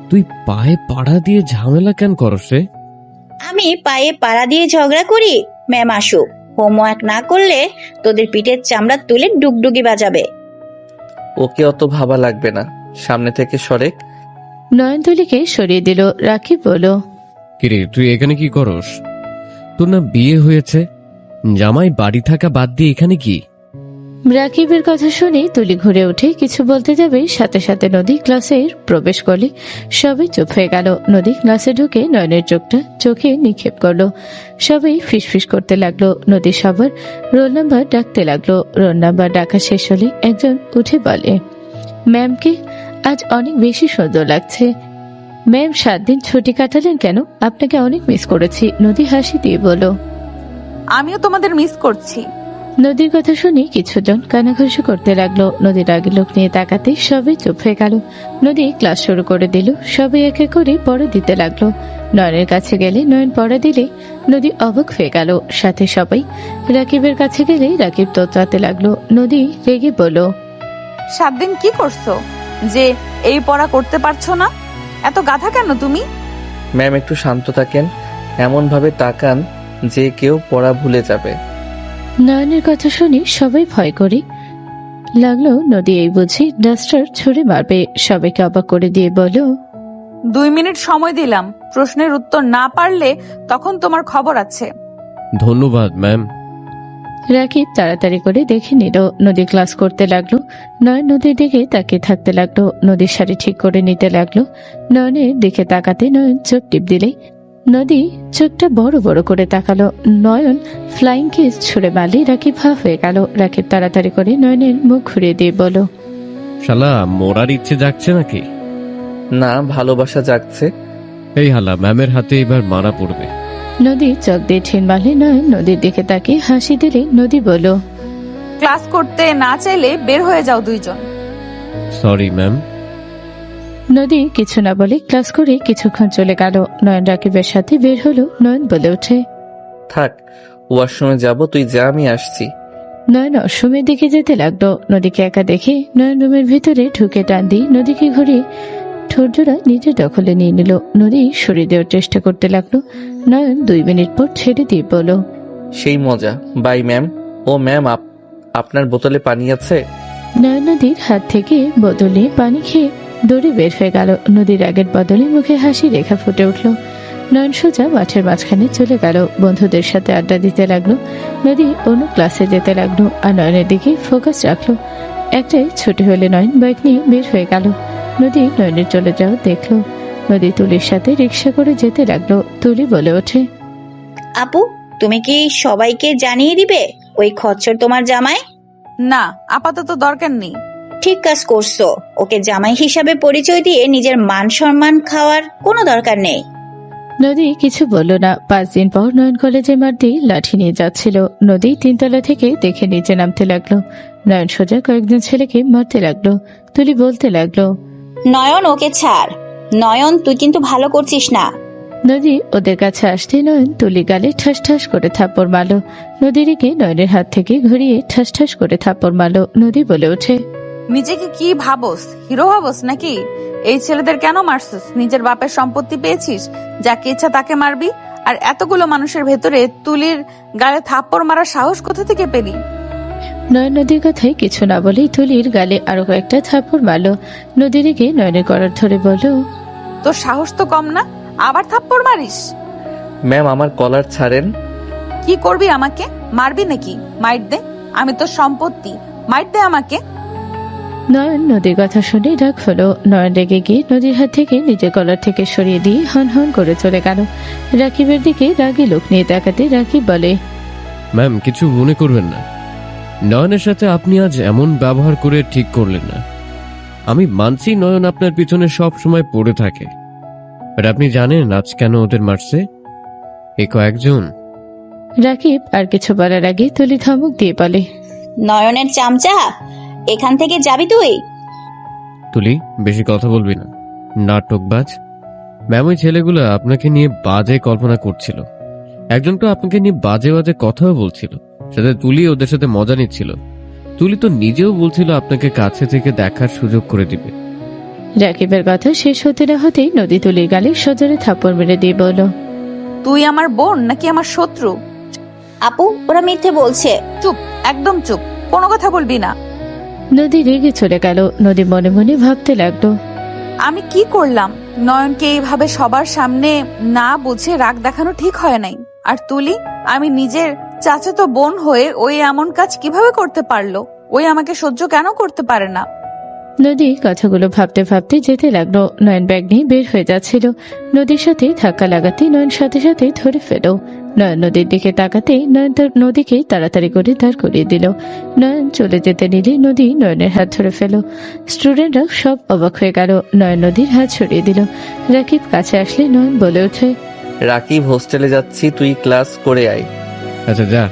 তুই পায়ে পাড়া দিয়ে ঝামেলা কেন করস রে? আমি পায়ে পাড়া দিয়ে ঝগড়া করি? ম্যাম আসুক, হোমওয়ার্ক না করলে তোদের পিঠের চামড়া তুলে ডুগডুগি বাজাবে। ওকে অত ভাবা লাগবে না, সামনে থেকে সরেক। নয়ন তুলিকে সরিয়ে দিল। রাকিব বলল, কিরে, তুই এখানে কি করস? তোর না বিয়ে হয়েছে? জামাই বাড়ি থাকা বাদ দিয়ে এখানে কি? রাকিবের কথা শুনে তুলি ঘুরে উঠে কিছু বলতে যাবে, সাথে সাথে নদী ক্লাসে প্রবেশ করলে সবাই চুপ হয়ে গেল। নদী ক্লাসে ঢুকে নয়নের চোখে নিক্ষেপ করলো। সবাই ফিসফিস করতে লাগলো। নদী সবার রোল নাম্বার ডাকতে লাগলো। রোল নাম্বার ডাকা শেষ হলে একজন উঠে বলে, ম্যামকে আজ অনেক বেশি সুন্দর লাগছে। ম্যাম 7 দিন ছুটি কাটালেন কেন? আপনাকে অনেক মিস করেছি। নদী হাসি দিয়ে বলল, আমিও তোমাদের মিস করছি। নদীর কথা শুনে কিছুজন কানাঘুষি করতে লাগলো। নদীর আগে লোক নিয়ে তাকাতে সবাই চুপ হয়ে গেল। নদী ক্লাস শুরু করে দিল। সবাই এক এক করে পড়া দিতে লাগলো। নয়নের কাছে গেলে নয়ন পড়া দিলে নদী অবাক হয়ে গেল। সাথে সবাই রাকিবের কাছে গেলে রাকিব তোতলাতে লাগলো। নদী রেগে বলল, 7 দিন কি করছো যে এই পড়া করতে পারছো না? এত গাধা কেন তুমি? ম্যাম একটু শান্ত থাকেন, এমন ভাবে তাকান যে কেউ পড়া ভুলে যাবে। নয়নের কথা শুনে সবাই ভয় করে লাগলো। নদী এই বুঝি ডাস্টার ছুড়ে মারবে। সবাইকে অবাক করে দিয়ে বলল, 2 মিনিট সময় দিলাম, প্রশ্নের উত্তর না পারলে তখন তোমার খবর আছে। ধন্যবাদ ম্যাম। রাকিব তাড়াতাড়ি করে দেখে নিল। নদী ক্লাস করতে লাগলো। নয়ন নদীর দিকে তাকিয়ে থাকতে লাগলো। নদীর শাড়ি ঠিক করে নিতে লাগলো। নয়নের দিকে তাকাতে নয়ন চোখ টিপ দিলে নদী চোখটা বড় বড় করে তাকালো। নয়ন ফ্লাইং কিস ছুড়ে মারলে রাকিব হা হয়ে গেল। রাকিব তাড়াতাড়ি করে নয়নের মুখ ঘুরিয়ে দিয়ে বলল, শালা মরার ইচ্ছে জাগছে নাকি? না, ভালোবাসা জাগছে। এই হালা, ম্যামের হাতে এবার মারা পড়বে। নদী চোখ দিয়ে ঠেন মারলে নয়ন নদীর দিকে তাকিয়ে হাসি দিলে নদী বলল, ক্লাস করতে না চাইলে বের হয়ে যাও দুইজন। Sorry ma'am. নদী কিছু না বলে ক্লাস করে কিছুক্ষণ চলে গেল। নয়ন রাকিবের সাথে বের হলো। নয়ন বলে ওঠে, থাক, ওয়াশরুমে যাব, তুই যা, আমি আসছি। নয়ন অশ্রমের দিকে যেতে লাগলো। নদীকে একা দেখে নয়ন রুমের ভিতরে ঢুকে টান দিয়ে নদীকে ঘুরিয়ে ঠোঁটজোড়া নিজের দখলে নিয়ে নিল। নদী সরিয়ে দেওয়ার চেষ্টা করতে লাগলো। নয়ন 2 মিনিট পর ছেড়ে দিয়ে বলল, সেই মজা। Bye ma'am. ও ম্যাম, আপনার বোতলে পানি আছে? নয়ন নদীর হাত থেকে বোতল নিয়ে পানি খেয়ে দৌড়ে বের হয়ে গেল। নদীর আগের বদলে মুখে হাসি রেখা ফুটে উঠল। নয়ন সোজা মাঠের মাঝখানে চলে গেল। বন্ধুদের সাথে আড্ডা দিতে লাগলো। নদী অন্য ক্লাসে যেতে লাগলো আর নয়নের দিকে ফোকাস রাখলো। একটাই ছুটি হলে নয়ন বাইক নিয়ে বের হয়ে গেল। নদী নয়নের চলে যাও দেখলো। নদী তুলির সাথে রিক্সা করে যেতে লাগলো। তুলি বলে ওঠে, আপু, তুমি কি সবাইকে জানিয়ে দিবে ওই খচ্চর তোমার জামাই? না, আপাতত দরকার নেই। ঠিক কাজ করছো। ওকে জামাই হিসাবে পরিচয় দিয়ে নিজের মান সম্মান খাওয়ার কোনো দরকার নেই। নদী কিছু বলল না। 5 দিন পর নয়ন কলেজে মারদি লাঠি নিয়ে যাচ্ছিল। নদী 3 তলা থেকে দেখে নিচে নামতে লাগলো। নয়ন সোজা কয়েকজন ছেলেকে মারতে লাগলো। তুলি বলতে লাগলো, নয়ন, ওকে ছাড়। নয়ন, তুই কিন্তু ভালো করছিস না। নদী ওদের কাছে আসতে নয়ন তুলি গালে ঠাস ঠাস করে থাপ্পড় মারল। নদী রেগে নয়নের হাত থেকে ঘুরিয়ে ঠাস ঠাস করে থাপ্পড় মারল। নদী বলে ওঠে, নিজেকে কি ভাবস? হিরো ভাবস নাকি? এই ছেলেদের কেন মারছিস? নিজের বাপের সম্পত্তি পেয়েছিস, যাকে ইচ্ছা তাকে মারবি? আর এতগুলো মানুষের ভেতরে তুলির গালে থাপ্পড় মারার সাহস কোথা থেকে পেলি? নয়ন নদীর কথায় কিছু না বলেই তুলির গালে আরো কয়েকটা থাপ্পড় মারল। নদী রেগে নয়নের কলার ধরে বলল, তোর সাহস তো কম না, আবার থাপ্পড় মারিস? ম্যাম, আমার কলার ছাড়েন। কি করবি আমাকে? মারবি নাকি? মাইর দে, আমি তোর সম্পত্তি, মাইর দে আমাকে। নয়ন নদীর কথা শুনে রাগ হলো। নয়ন রেগে গিয়ে নদীর হাত থেকে নিজের কলার থেকে সরিয়ে দিয়ে হন হন করে চলে গেল। রাকিবের দিকে রাগী লোক নিয়ে তাকাতে রাকিব বলে, ম্যাম, কিছু মনে করবেন না। নয়নের সাথে আপনি আজ এমন ব্যবহার করে ঠিক করলেন না। আমি মানছি নয়ন আপনার পিছনে সব সময় পড়ে থাকে, আর আপনি জানেন আজ কেন ওদের মারছে? এ কয়েকজন রাকিব আর কিছু বলার আগে তুলি ধমক দিয়ে বলে, নয়নের চামচা, এখান থেকে যাবি তুই? তুলি, বেশি কথা বলবি না, নাটকবাজ। ম্যাম, ওই ছেলেগুলো আপনাকে নিয়ে বাজে কল্পনা করছিল। একজন তো আপনাকে নিয়ে বাজে বাজে কথাও বলছিল, সাথে তুলি ওদের সাথে মজা নিচ্ছিল। তুলি তো নিজেও বলছিল আপনাকে কাছে থেকে দেখার সুযোগ করে দিবে। রাকিবের কথা শেষ হতে না হতেই নদী তুলির গালে সজোরে থাপ্পড় মেরে দিয়ে বলল, তুই আমার বোন নাকি আমার শত্রু? আপু, ওরা মিথ্যে বলছে। চুপ, একদম চুপ, কোনো কথা বলবি না। নদী রেগে চলে গেল। নদী মনে মনে ভাবতে লাগলো, আমি কি করলাম? নয়নকে এইভাবে সবার সামনে না বুঝে রাগ দেখানো ঠিক হয় নাই। আর তুলি, আমি নিজের চাচাতো বোন হয়ে ওই এমন কাজ কিভাবে করতে পারলো? ওই আমাকে সহ্য কেন করতে পারে না? নদী কথাগুলো ভাবতে ভাবতে যেতে লাগলো। নয়ন ব্যাগ নিয়ে বের হয়ে যাচ্ছিল। নদীর সাথে ধাক্কা লাগাতে নয়ন সাথে সাথে ধরে ফেল। নয়ন নদীর দিকে তাকাতে নয়ন তার নদীকে তাড়াতাড়ি করে দাঁড় করিয়ে দিল। নয়ন চলে যেতে নিলে নদী নয়নের হাত ধরে ফেল। স্টুডেন্টরা সব অবাক হয়ে গেল। নয়ন নদীর হাত ছড়িয়ে দিল। রাকিব কাছে আসলে নয়ন বলে ওঠে, রাকিব, হোস্টেলে যাচ্ছি, তুই ক্লাস করে আয়। আচ্ছা, যা।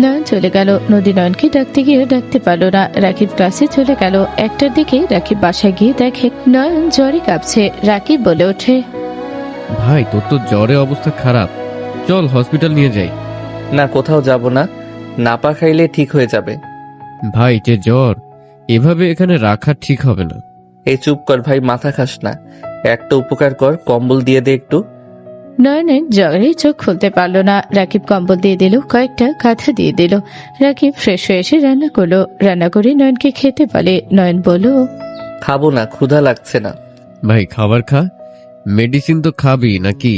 নয়ন চলে গেল। নদী নয়নকে ডাকতে গিয়ে ডাকতে পারল না। রাকিব ক্লাসে চলে গেল। একটার দিকে রাকিব বাসায় গিয়ে দেখে নয়ন জ্বরে কাঁপছে। রাকিব বলে ওঠে, ভাই, তোর তো জ্বরে অবস্থা খারাপ, চল হসপিটাল নিয়ে যাই। না, কোথাও যাব না, নাপা খাইলে ঠিক হয়ে যাবে। ভাই, যে জ্বর, এভাবে এখানে রাখা ঠিক হবে না। এই চুপ কর ভাই, মাথা খাস না। একটা উপকার কর, কম্বল দিয়ে দে একটু। নয়নের জ্বরে চোখ খুলতে পারল না। রাকিব কম্বল দিয়ে দিল, কয়েকটা কাঁথা দিয়ে দিল। রাকিব ফ্রেশ হয়ে এসে রান্না করলো। রান্না করে নয়নকে খেতে বলে। নয়ন বলল, খাবো না, ক্ষুধা লাগছে না। ভাই, খাবার খা, মেডিসিন তো খাবি নাকি?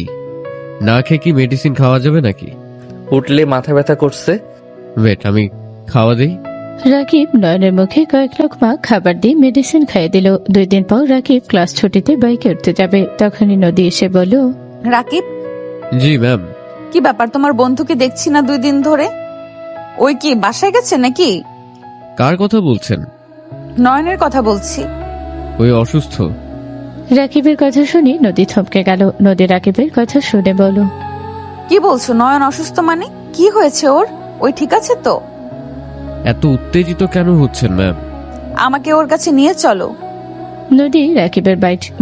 না খেয়ে কি মেডিসিন খাওয়া যাবে নাকি? উঠলে মাথা ব্যথা করছে। ওয়েট, আমি খাওয়া দেই। রাকিব নয়নের মুখে কয়েক লোকমা খাবার দিয়ে মেডিসিন খাইয়ে দিল। 2 দিন পর রাকিব ক্লাস ছুটিতে বাইকে উঠতে যাবে। তখনই নদী এসে বলল, রাকিব, জি ম্যাম। কি ব্যাপার? তোমার বন্ধুকে দেখছি না 2 দিন ধরে। ওই কি বাসায় গেছে নাকি? কার কথা বলছেন? নয়নের কথা বলছি। ওই অসুস্থ। রাকিবের কথা শুনে নদী থমকে গেল। নদী রাকিবের কথা শুনে বলল, কি বলছো? নয়ন অসুস্থ মানে? কি হয়েছে ওর? ওই ঠিক আছে তো? এত উত্তেজিত কেন হচ্ছেন ম্যাম? আমাকে ওর কাছে নিয়ে চলো। নদী রাকিবের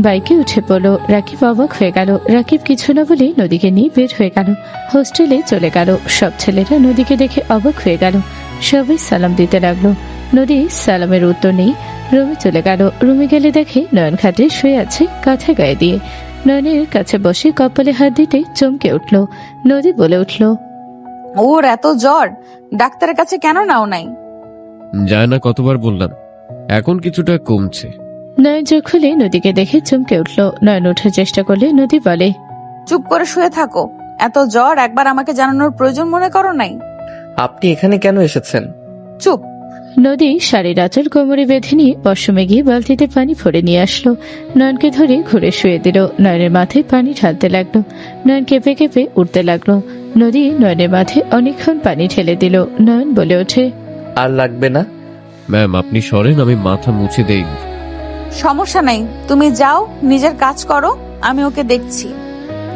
বাইকে উঠে পড়ল। রাকিব অবাক হয়ে গেল। রাকিব কিছু না বলে নদীকে নিয়ে বের হয়ে গেল। হোস্টেলে চলে গেল। সব ছেলেরা নদীকে দেখে অবাক হয়ে গেল। সবাই সালাম দিতে লাগলো। নদী সালামের উত্তর নেই, রুমে চলে গেল। রুমে গেলে দেখে নয়ন খাটে শুয়ে আছে, কাঁথা গায়ে দিয়ে। নয়নের কাছে বসে কপালে হাত দিতে চমকে উঠল। নদী বলে উঠল, ওর এত জ্বর, ডাক্তারের কাছে কেন নাও নাই? যায় না, কতবার বললাম, এখন কিছুটা কমছে। নয়ন চোখ খুলে নদীকে দেখে চমকে উঠল। নয়ন ওঠার চেষ্টা করলে নদী বলে, চুপ করে শুয়ে থাকো। এত জ্বর একবার আমাকে জানানোর প্রয়োজন মনে করো নাই? আপনি এখানে কেন এসেছেন? চুপ। নদী শাড়ির আঁচল কোমরে বেঁধে নিয়ে ওয়াশরুমে গিয়ে বালতিতে পানি ভরে নিয়ে আসলো। নয়নকে ধরে ঘুরে শুয়ে দিল। নয়নের মাথায় পানি ঢালতে লাগলো। নয়ন কেঁপে কেঁপে উঠতে লাগলো। নদী নয়নের মাথায় অনেকক্ষণ পানি ঢেলে দিল। নয়ন বলে ওঠে, আর লাগবে না। ম্যাম, আপনি সরেন, আমি মাথা মুছে দেই। সমস্যা নাই, তুমি যাও, নিজের কাজ করো, আমি ওকে দেখছি।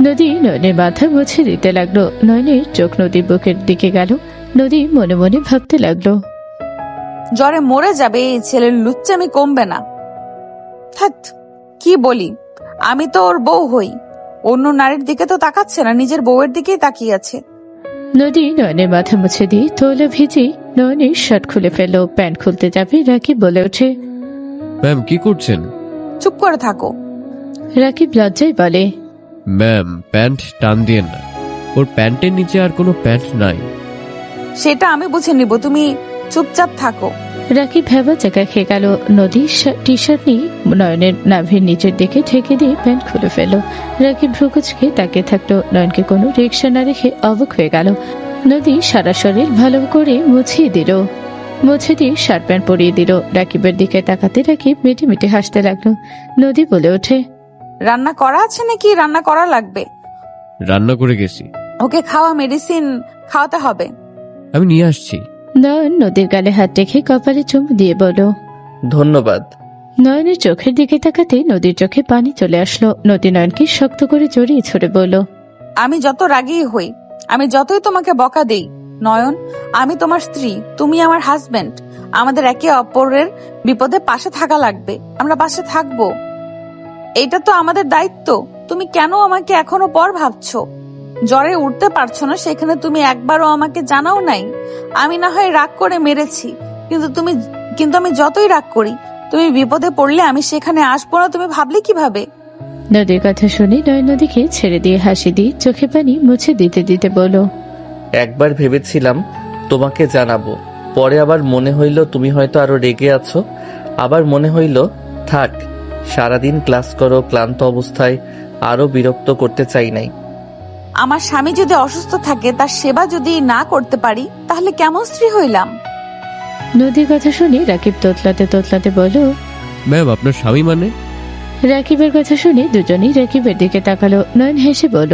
নদী নয়নের মাথা মুছে দিতে লাগলো। নয়নের চোখ নদীর বুকের দিকে গেল। নদী মনে মনে ভাবতে লাগলো, জ্বরে মরে যাবে, এই ছেলের লুচ্চামি কমবে না। ধ্যাৎ, কি বলি, আমি তো ওর বউ হই। অন্য নারীর দিকে তো তাকাচ্ছে না, নিজের বউয়ের দিকেই তাকিয়ে আছে। নদী নয়নের মাথা মুছে দিয়ে তৌলা ভিজি নয়নের শার্ট খুলে ফেলল। প্যান্ট খুলতে যাবে রাকিব বলে ওঠে, ম্যাম, কি করছেন? চুপ করে থাকো। রাকিব লজ্জায় বলে, ম্যাম, প্যান্ট টান দিয়েন না, ওর প্যান্টের নিচে আর কোনো প্যান্ট নাই। সেটা আমি বুঝে নিব, তুমি চুপচাপ থাকো। রাকিব ভেবা জায়গা খেয়ে গেল। নদী টি শার্ট নিয়ে নয়নের নাভির নিচের দিকে ঠেকে দিয়ে প্যান্ট খুলে ফেল। রাকিব ভ্রুকুচকে তাকিয়ে থাকলো। নয়নকে কোনো রিক্সা না রেখে অবাক হয়ে গেল। নদী সারা শরীর ভালো করে মুছিয়ে দিল। মুছে দিয়ে শার্ট প্যান্ট পরিয়ে দিল। রাকিবের দিকে তাকাতে রাকিব মিটি মিটি হাসতে লাগলো। নদী বলে ওঠে, রান্না করা আছে নাকি রান্না করা লাগবে? রান্না করে গেছি। ওকে খাওয়া, মেডিসিন খাওয়াতে হবে। আমি নিয়ে আসছি। নয়ন নদীর গালে হাত রেখে কপালে চুমু দিয়ে বলল, ধন্যবাদ। নয়নের চোখের দিকে তাকাতে নদীর চোখে পানি চলে আসলো। নদী নয়নকে শক্ত করে জড়িয়ে ছড়ে বলল, আমি যত রাগী হই, আমি যতই তোমাকে বকা দেই নয়ন, আমি তোমার স্ত্রী, তুমি আমার হাজবেন্ড। আমাদের একে অপরের বিপদে পাশে থাকা লাগবে, আমরা পাশে থাকবো, এটা তো আমাদের দায়িত্ব। তুমি কেন আমাকে এখনো পর ভাবছো? জ্বরে উঠতে পারছো না, সেখানে তুমি একবারও আমাকে জানাও নাই। আমি না হয় রাগ করে মেরেছি, কিন্তু আমি যতই রাগ করি, তুমি বিপদে পড়লে আমি সেখানে আসবো না, তুমি ভাবলে কিভাবে? নদীর কথা শুনে নয়ন নদীকে ছেড়ে দিয়ে হাসি দিয়ে চোখে পানি মুছে দিতে দিতে বলল, একবার ভেবেছিলাম তোমাকে জানাবো, পরে আবার মনে হইল তুমি হয়তো আরো রেগে আছো। আবার মনে হইল থাক, সারাদিন ক্লাস করো, ক্লান্ত অবস্থায় আরো বিরক্ত করতে চাই নাই। আমার স্বামী যদি অসুস্থ থাকে, তার সেবা যদি না করতে পারি, তাহলে কেমন স্ত্রী হইলাম? নদীর কথা শুনে রাকিব তোতলাতে তোতলাতে বলল, ম্যাম আপনার স্বামী মানে? রাকিবের কথা শুনে দুজনেই রাকিবের দিকে তাকালো। নয়ন হেসে বলল,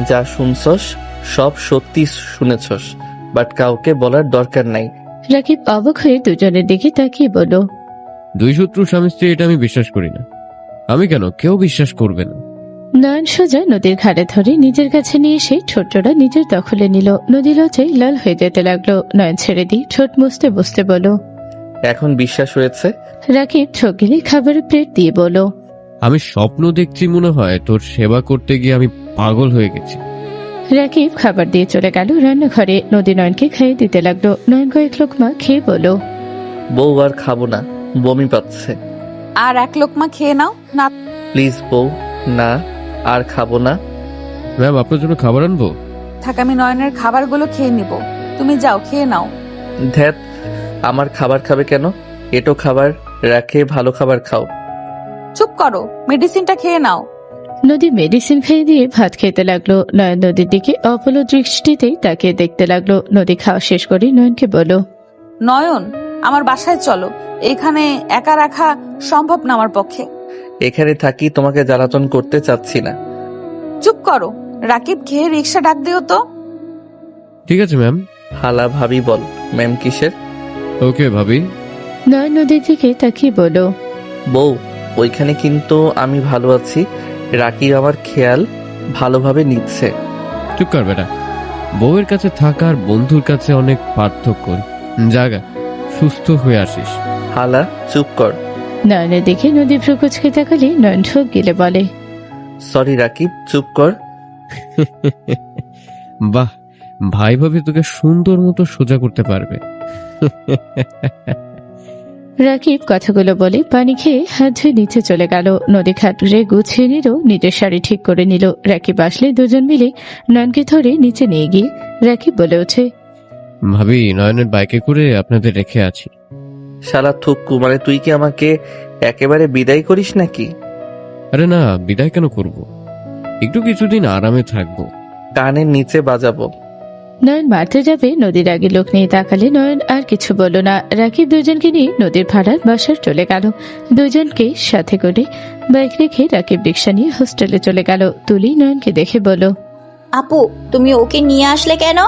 যা শুনছস সব সত্যি শুনেছস, বাট কাউকে বলার দরকার নাই। রাকিব অবাক হয়ে দুজনের দিকে তাকিয়ে বলল, দুই শত্রু স্বামী স্ত্রী এটা আমি বিশ্বাস করি না। আমি কেন, কেউ বিশ্বাস করবে না। নয়ন সোজা নদীর ঘাড়ে ধরে নিজের কাছে নিয়ে এসে ঠোঁটটা নিজের দখলে নিল। নদী লজ্জায় লাল হয়ে যেতে লাগলো। নয়ন ছেড়ে দিয়ে ঠোঁট মুছতে বসতে বলল, এখন বিশ্বাস হয়েছে? রাকিব ঠোক গিলে খাবারের প্লেট দিয়ে বলল, আমি স্বপ্ন দেখছি মনে হয়, তোর সেবা করতে গিয়ে আমি পাগল হয়ে গেছি। রাকিব খাবার দিয়ে চলে গেল রান্নাঘরে। নদী নয়নকে খাইয়ে দিতে লাগলো। নয়ন কয়েক লোকমা খেয়ে বলল, বউ আর খাবো না, বমি পাচ্ছে। আর এক লোকমা খেয়ে নাও না। প্লিজ বউ, না আর খাবো না। ম্যাম আপনার জন্য খাবার আনবো? থাক, আমি নয়নের খাবারগুলো খেয়ে নিব, তুমি যাও খেয়ে নাও। ধ্যাত, আমার খাবার খাবে কেন? এটো খাবার রাখে, ভালো খাবার খাও। চুপ করো, মেডিসিনটা খেয়ে নাও। নদী মেডিসিন খেয়ে দিয়ে ভাত খেতে লাগলো। নয়ন নদীর দিকে অপল দৃষ্টিতেই তাকিয়ে দেখতে লাগলো। নদী খাওয়া শেষ করে নয়নকে বলল, নয়ন, আমার বাসায় চলো, এখানে একা রাখা সম্ভব না আমার পক্ষে। এখানে থাকি, তোমাকে জ্বালাতন করতে চাচ্ছি না। চুপ করো, রাকিব খেয়ে রিক্সা ডাক দিও তো। ঠিক আছে ম্যাম। হালা ভাবি বল, ম্যাম কিসের? ওকে ভাবি। নয়ন নদীর দিকে তাকিয়ে বলল, বউ, ওইখানে কিন্তু আমি ভালো আছি, রাকিব আমার খেয়াল ভালোভাবে নিচ্ছে। চুপ কর বেটা, বউয়ের কাছে থাকা আর বন্ধুর কাছে অনেক পার্থক্য। জাগা, সুস্থ হয়ে আসিস। হালা চুপ কর। নয়নের দিকে নদী ভ্রুকুচকে তাকালে নয়ন ঠোক গিলে বলে, সরি রাকিব, চুপ কর। বাহ, ভাই ভাবি তোকে সুন্দর মতো সোজা করতে পারবে। রাকিব কথাগুলো বলে পানি খেয়ে হাত ধুয়ে নিচে চলে গেল। নদী খাটুরে গুছিয়ে নিল, নিজের শাড়ি ঠিক করে নিল। রাকিব আসলে দুজন মিলে নয়নকে ধরে নিচে নিয়ে গিয়ে রাকিব বলে ওঠে, ভাবি নয়নের বাইকে করে আপনাদের রেখে আছি। শালা থুক্কু, মানে তুই কি আমাকে একেবারে বিদায় করিস নাকি? আরে না, বিদায় কেন করব, একটু কিছুদিন আরামে থাকবো। কানের নিচে বাজাবো। নয়ন মারতে যাবে, নদীর আগে লোক নিয়ে তাকালে নয়ন আর কিছু বলল না। রাকিব দুজনকে নিয়ে নদীর ভাড়ার বাসার চলে গেল। দুজনকে সাথে করে বাইক রেখে রাকিব রিক্সা নিয়ে হোস্টেলে চলে গেল। তুলি নয়নকে দেখে বলল, আপু, তুমি ওকে নিয়ে আসলে কেন?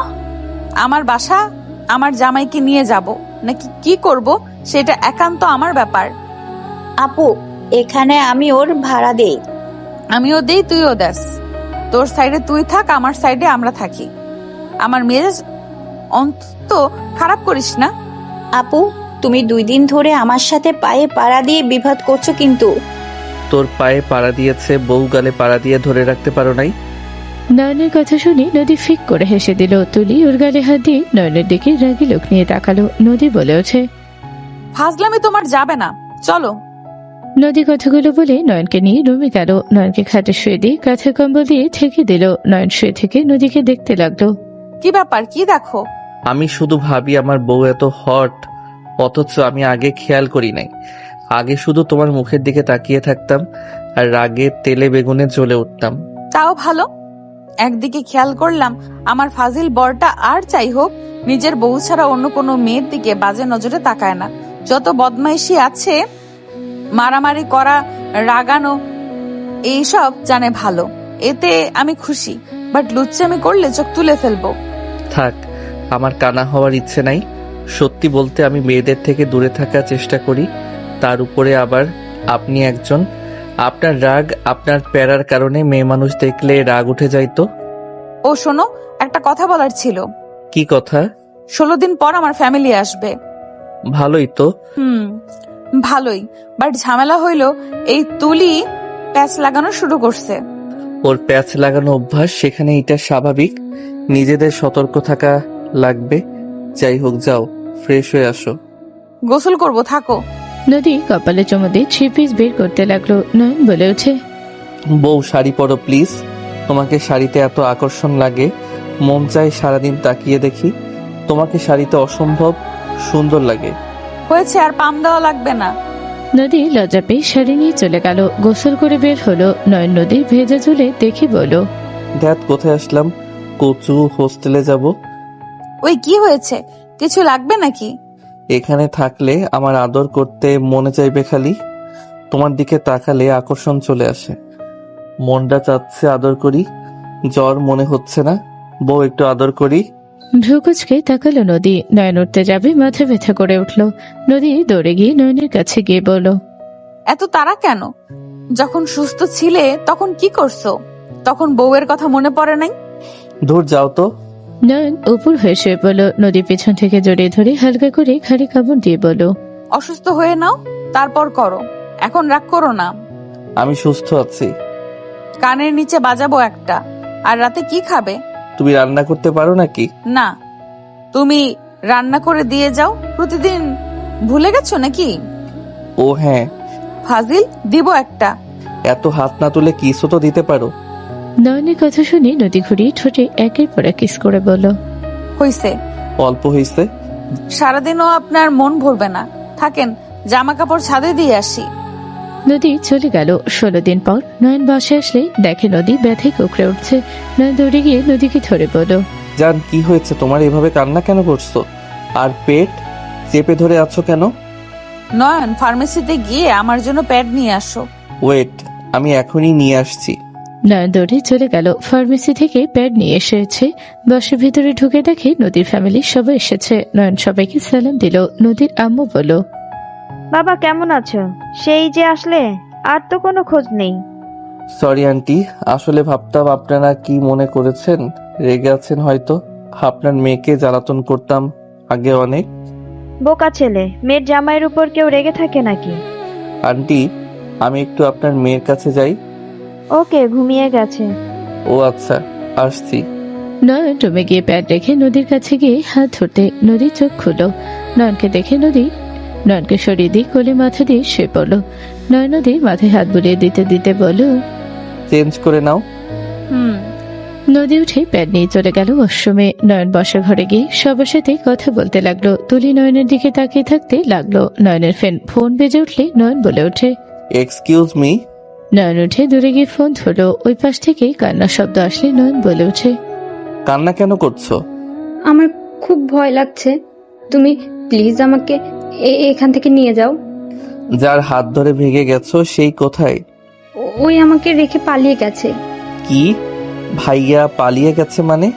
আমার বাসা, আমার জামাইকে নিয়ে যাব নাকি কি করব সেটা একান্ত আমার ব্যাপার। আপু, এখানে আমি ওর ভাড়া দেই। আমিও দেই, তুইও দেস। তোর সাইডে তুই থাক, আমার সাইডে আমরা থাকি। আমার মেজাজ অন্তত খারাপ করিস না। আপু, তুমি 2 দিন ধরে আমার সাথে পায়ে পাড়া দিয়ে বিবাদ করছো কিন্তু। তোর পায়ে পাড়া দিয়েছে, বউ গালে পাড়া দিয়ে ধরে রাখতে পারো নাই? নয়নের কথা শুনে নদী ফিক করে হেসে দিল। তুলি ওর গালে হাত দিয়ে নয়নের দিকে রাগি লোক নিয়ে তাকালো। নদী বলে ওঠে, ফাজলামি তোমার যাবে না, চলো। নদী কথাগুলো বলে নয়নকে নিয়ে রুমে গেল। নয়নকে খাটে শুয়ে দিয়ে কাঁথের কম্বল দিয়ে ঠেকে দিল। নয়ন শুয়ে থেকে নদীকে দেখতে লাগলো। কি ব্যাপার, কি দেখো? আমি শুধু ভাবি আমার বউ এত হট, অথচ আমি আগে খেয়াল করি নাই। আগে শুধু তোমার মুখের দিকে তাকিয়ে থাকতাম আর রাগে তেলে বেগুনে জ্বলে উঠতাম। তাও ভালো, একদিকে খেয়াল করলাম আমার ফাজিল বরটা আর চাই হোক নিজের বউ ছাড়া অন্য কোনো মেয়ের দিকে বাজে নজরে তাকায় না। যত বদমাইশি আছে, মারামারি করা, রাগানো, এইসব জানে ভালো। এতে আমি খুশি, বাট লুচ্চামি করলে চোখ তুলে ফেলবো। থাক, আমার কানা হওয়ার ইচ্ছে নাই। সত্যি বলতে আমি মেয়েদের থেকে দূরে থাকার চেষ্টা করি, তার উপরে আবার আপনি একজন। আপনার রাগ, আপনার প্যারার কারণে মেয়ে মানুষ দেখলে রাগ উঠে যাইতো। ও শোনো, একটা কথা বলার ছিল। কি কথা? 16 দিন পর আমার ফ্যামিলি আসবে। ভালোই তো। ভালোই, বাট ঝামেলা হইলো এই তুলি প্যাচ লাগানো শুরু করছে। ওর প্যাচ লাগানো অভ্যাস, সেখানে এটা স্বাভাবিক। নিজেদের সতর্ক থাকা লাগবে। যাই হোক, যাও ফ্রেশ হয়ে আসো। গোসল করব, থাকো। নদী কপালে চুমু দিয়ে 3 পিস বের করতে লাগলো। নয়ন বলে ওঠে, বউ শাড়ি পরো প্লিজ। তোমাকে শাড়িতে এত আকর্ষণ লাগে, মন চায় সারাদিন তাকিয়ে দেখি। তোমাকে শাড়িতে অসম্ভব সুন্দর লাগে। হয়েছে, আর পাম দেওয়া লাগবে না। নদী লজ্জা পেয়ে শাড়ি নিয়ে চলে গেল। গোসল করে বের হলো। নয়ন নদীর ভেজা চুলে দেখে বলো, ধ্যাত, কোথায় আসলাম? কচু হোস্টেলে যাব। ওই কি হয়েছে, কিছু লাগবে নাকি? এখানে থাকলে আমার আদর করতে মনে চাইবে খালি। তোমার দিকে তাকালে আকর্ষণ চলে আসে। মনটা চাচ্ছে আদর করি, জ্বর মনে হচ্ছে না। বউ একটু আদর করি। ভ্রুকুচকে তাকালো নদী। নয়ন উঠতে যাবে, মাথা ব্যথা করে উঠল। নদী দৌড়ে গিয়ে নয়নের কাছে গিয়ে বলল, এত তাড়া কেন? যখন সুস্থ ছিলে তখন কি করছো? তখন বউয়ের কথা মনে পড়ে নাই? দূর যাও তো। নয়ন উপর হয়ে শুয়ে পড়ল। নদী পেছন থেকে জড়িয়ে ধরে হালকা করে ঘাড়ে কামড় দিয়ে বলল, অসুস্থ হয়ে নাও, তারপর করো। এখন রাগ করো না। আমি সুস্থ আছি। কানের নিচে বাজাবো একটা। আর রাতে কি খাবে? তুমি রান্না করতে পারো নাকি? না, তুমি রান্না করে দিয়ে যাও। প্রতিদিন ভুলে গেছো নাকি? ও হ্যাঁ, ফাজিল, দিব একটা। এত হাত না তুলে কিসও তো দিতে পারো। নয়নের কথা শুনে নদী ঘুরিয়ে ঠোঁটে একের পর এক কিস করে বলল, হইছে। অল্প হয়েছে। সারাদিনও আপনার মন ভরবে না। থাকেন, জামা কাপড় ছাদে দিয়ে আসি। নদী চলে গেল। 16 দিন পর নয়ন বাসায় আসলে দেখে নদী ব্যথায় কুকড়ে উঠছে। নয়ন দৌড়ে গিয়ে নদীকে ধরে বলল, জান, কি হয়েছে তোমার? এভাবে কান্না কেন করছো? আর পেট চেপে ধরে আছো কেন? নয়ন, ফার্মেসিতে গিয়ে আমার জন্য প্যাড নিয়ে আসো। ওয়েট, আমি এখনই নিয়ে আসছি। নয়ন দৌড়ে চলে গেল। ফার্মেসি থেকে প্যাড নিয়ে এসেছে। বাসের ভিতরে ঢুকে দেখে নদীর ফ্যামিলি সবাই এসেছে। নয়ন সবাইকে সালাম দিল। নদীর আম্মু বলল, বাবা কেমন আছো? সেই যে আসলে, আর তো কোনো খোঁজ নেই। সরি আন্টি, আসলে ভাবতাম আপনারা কি মনে করেছেন, রেগে আছেন হয়তো। আপনার মেয়েকে জ্বালাতন করতাম আগে অনেক। বোকা ছেলে, মেয়ের জামাইয়ের উপর কেউ রেগে থাকে নাকি? আন্টি, আমি একটু আপনার মেয়ের কাছে যাই। ওকে, ঘুমিয়ে গেছে। ও আচ্ছা, আসছি। নয়ন রুমে গিয়ে প্যাড রেখে নদীর কাছে গিয়ে হাত ধরতে নদীর চোখ খুলো। নয়নকে দেখে নয়নকে সরিয়ে দিয়ে কোলে মাথা দিয়ে শুয়ে পড়ল। নয়ন নদীর মাথায় হাত বুলিয়ে দিতে দিতে বলল, চেঞ্জ করে নাও। নদী উঠে প্যাড নিয়ে চলে গেল ওয়াশরুমে। নয়ন বসার ঘরে গিয়ে সবার সাথে কথা বলতে লাগলো। তুলি নয়নের দিকে তাকিয়ে থাকতে লাগলো। নয়নের ফোন বেজে উঠলে নয়ন বলে ওঠে, এক্সকিউজ মি। নয়ন উঠে দূরে গিয়ে ফোন ধরলো। ওই পাশ থেকে কান্নার শব্দ আসলে নয়ন বলে ওঠে, কান্না কেন করছো? আমার খুব ভয় লাগছে, তুমি প্লিজ আমাকে এখান থেকে নিয়ে যাও। যার হাত ধরে ভেঙে গেছো সেই কোথায়? ওই আমাকে রেখে পালিয়ে গেছে। কি? ভাইয়া পালিয়ে গেছে মানে?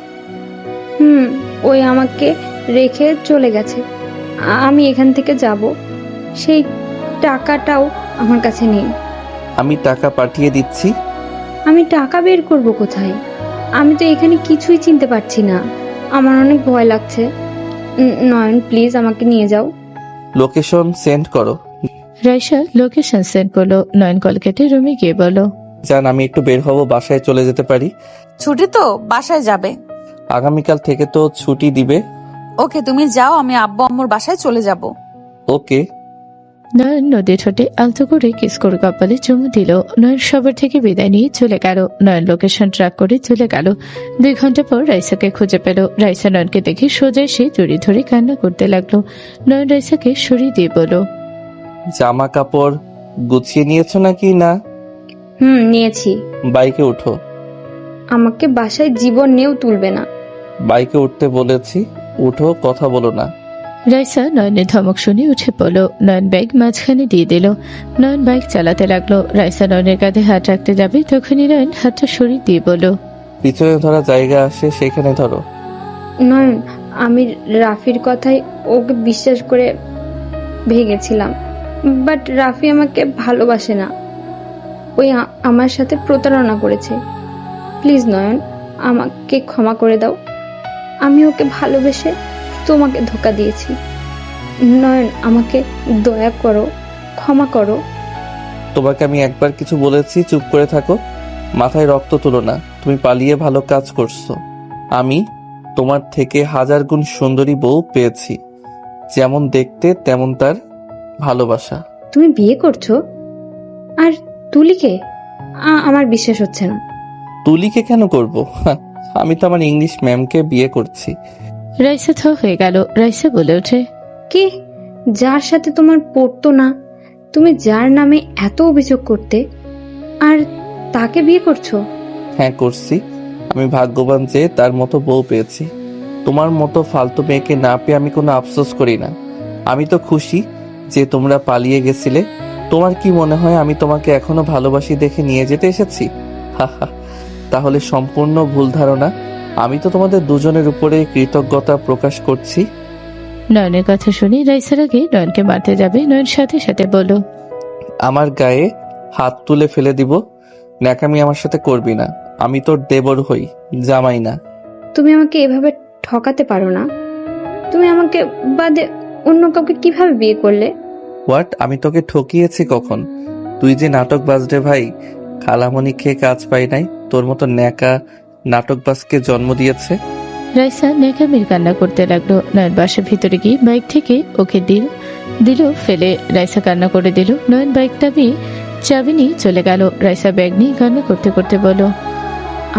ওই আমাকে রেখে চলে গেছে। আমি এখান থেকে যাব, সেই টাকাটাও আমার কাছে নেই। আমি টাকা পাঠিয়ে দিচ্ছি। আমি টাকা বের করব কোথায়? আমি তো এখানে কিছুই চিনতে পারছি না। আমার অনেক ভয় লাগছে। নয়ন প্লিজ আমাকে নিয়ে যাও। লোকেশন সেন্ড করো। রাইসা লোকেশন সেন্ড করলো। নয়ন কল কেটে রুমে গিয়ে বলো, জান, আমি একটু বের হব, বাসায় চলে যেতে পারি? ছুটি তো, বাসায় যাবে? আগামীকাল থেকে তো ছুটি দিবে। ওকে, তুমি যাও, আমি আব্বু আম্মুর বাসায় চলে যাব। ওকে। নয়ন নদীর ঠোঁটে আলতো করে কিস করে কপালে চুমু দিল। নয়ন সবার থেকে বিদায় নিয়ে চলে গেল। নয়ন লোকেশন ট্র্যাক করে চলে গেল। 2 ঘন্টা পর রাইসাকে খুঁজে পেল। রাইসা নয়নকে দেখে সোজা এসে জড়িয়ে ধরে কান্না করতে লাগলো। নয়ন রাইসাকে সরিয়ে দিয়ে বলল, জামা কাপড় গুছিয়ে নিয়েছো নাকি না? নিয়েছি। বাইকে উঠো। আমাকে বাসায় জীবন নিয়েও তুলবে না। বাইকে উঠতে বলেছি, উঠো, কথা বলো না। রাইসা নয়নের ধমক শুনে উঠে পড়ল। নয়ন ব্যাগ মাঝখানে দিয়ে দিল। নয়ন বাইক চালাতে লাগলো। রাইসা নয়নের কাঁধে হাত রাখতে যাবে, তখনই নয়ন হাতটা সরিয়ে দিয়ে বলল, পিছনে ধরা জায়গা আসে, সেখানে ধরো। নয়ন, আমি রাফির কথাই ওকে বিশ্বাস করে ভেগেছিলাম, বাট রাফি আমাকে ভালোবাসে না। ওই আমার সাথে প্রতারণা করেছে। প্লিজ নয়ন, আমাকে ক্ষমা করে দাও। আমি ওকে ভালোবেসে তোমাকে ধোকা দিয়েছি। নয়ন, আমাকে দয়া করো, ক্ষমা করো। তোমাকে আমি একবার কিছু বলেছি, চুপ করে থাকো, মাথায় রক্ত তুলো না। তুমি পালিয়ে ভালো কাজ করছো। আমি তোমার থেকে 1000 গুণ সুন্দরী বউ পেয়েছি, যেমন দেখতে তেমন তার ভালোবাসা। তুমি বিয়ে করছো? আর তুলিকে? আমার বিশ্বাস হচ্ছে না। তুলিকে কেন করব? আমি তো আমার ইংলিশ ম্যামকে বিয়ে করছি। রাইসা থ হয়ে গেল। রাইসা বলে ওঠে, কি? যার সাথে তোমার পড়তো না, তুমি যার নামে এত অভিযোগ করতে, আর তাকে বিয়ে করছো? হ্যাঁ করছি। আমি ভাগ্যবান যে তার মতো বউ পেয়েছি। তোমার মতো ফালতু মেয়েকে না পেয়ে আমি কোনো আফসোস করি না। আমি তো খুশি যে তোমরা পালিয়ে গেছিলে। তোমার কি মনে হয় আমি তোমাকে এখনো ভালোবাসি দেখে নিয়ে যেতে এসেছি? হাহা, তাহলে সম্পূর্ণ ভুল ধারণা। আমি তো তোমাদের দুজনের উপরে কৃতজ্ঞতা প্রকাশ করছি। নয়নের কথা শুনে রাইসার আগে নয়নকে মারতে যাবে, নয়ন সাথে সাথে বলল, আমার গায়ে হাত তুলে ফেলে দিব। ন্যাকামি আমার সাথে করবি না। আমি তোর দেবর হই, জামাই না। তুমি আমাকে এভাবে ঠকাতে পারো না। তুমি আমাকে বাদে অন্য কাউকে কিভাবে বিয়ে করলে? হোয়াট? আমি তোকে ঠকিয়েছি কখন? তুই যে নাটক বাজরে ভাই, খালামণি খেয়ে কাজ পাই নাই। তোর মতো ন্যাকা নাটকবাজকে জন্ম দিয়েছে। রাইসা নেকামির কান্না করতে লাগলো। নয়ন বাসার ভিতরে গিয়ে বাইক থেকে ওকে দিল ফেলে রাইসা কান্না করে দিল। নয়ন বাইকটা নিয়ে চাবি নিয়ে চলে গেল। রাইসা ব্যাগ নিয়ে কান্না করতে করতে বলল,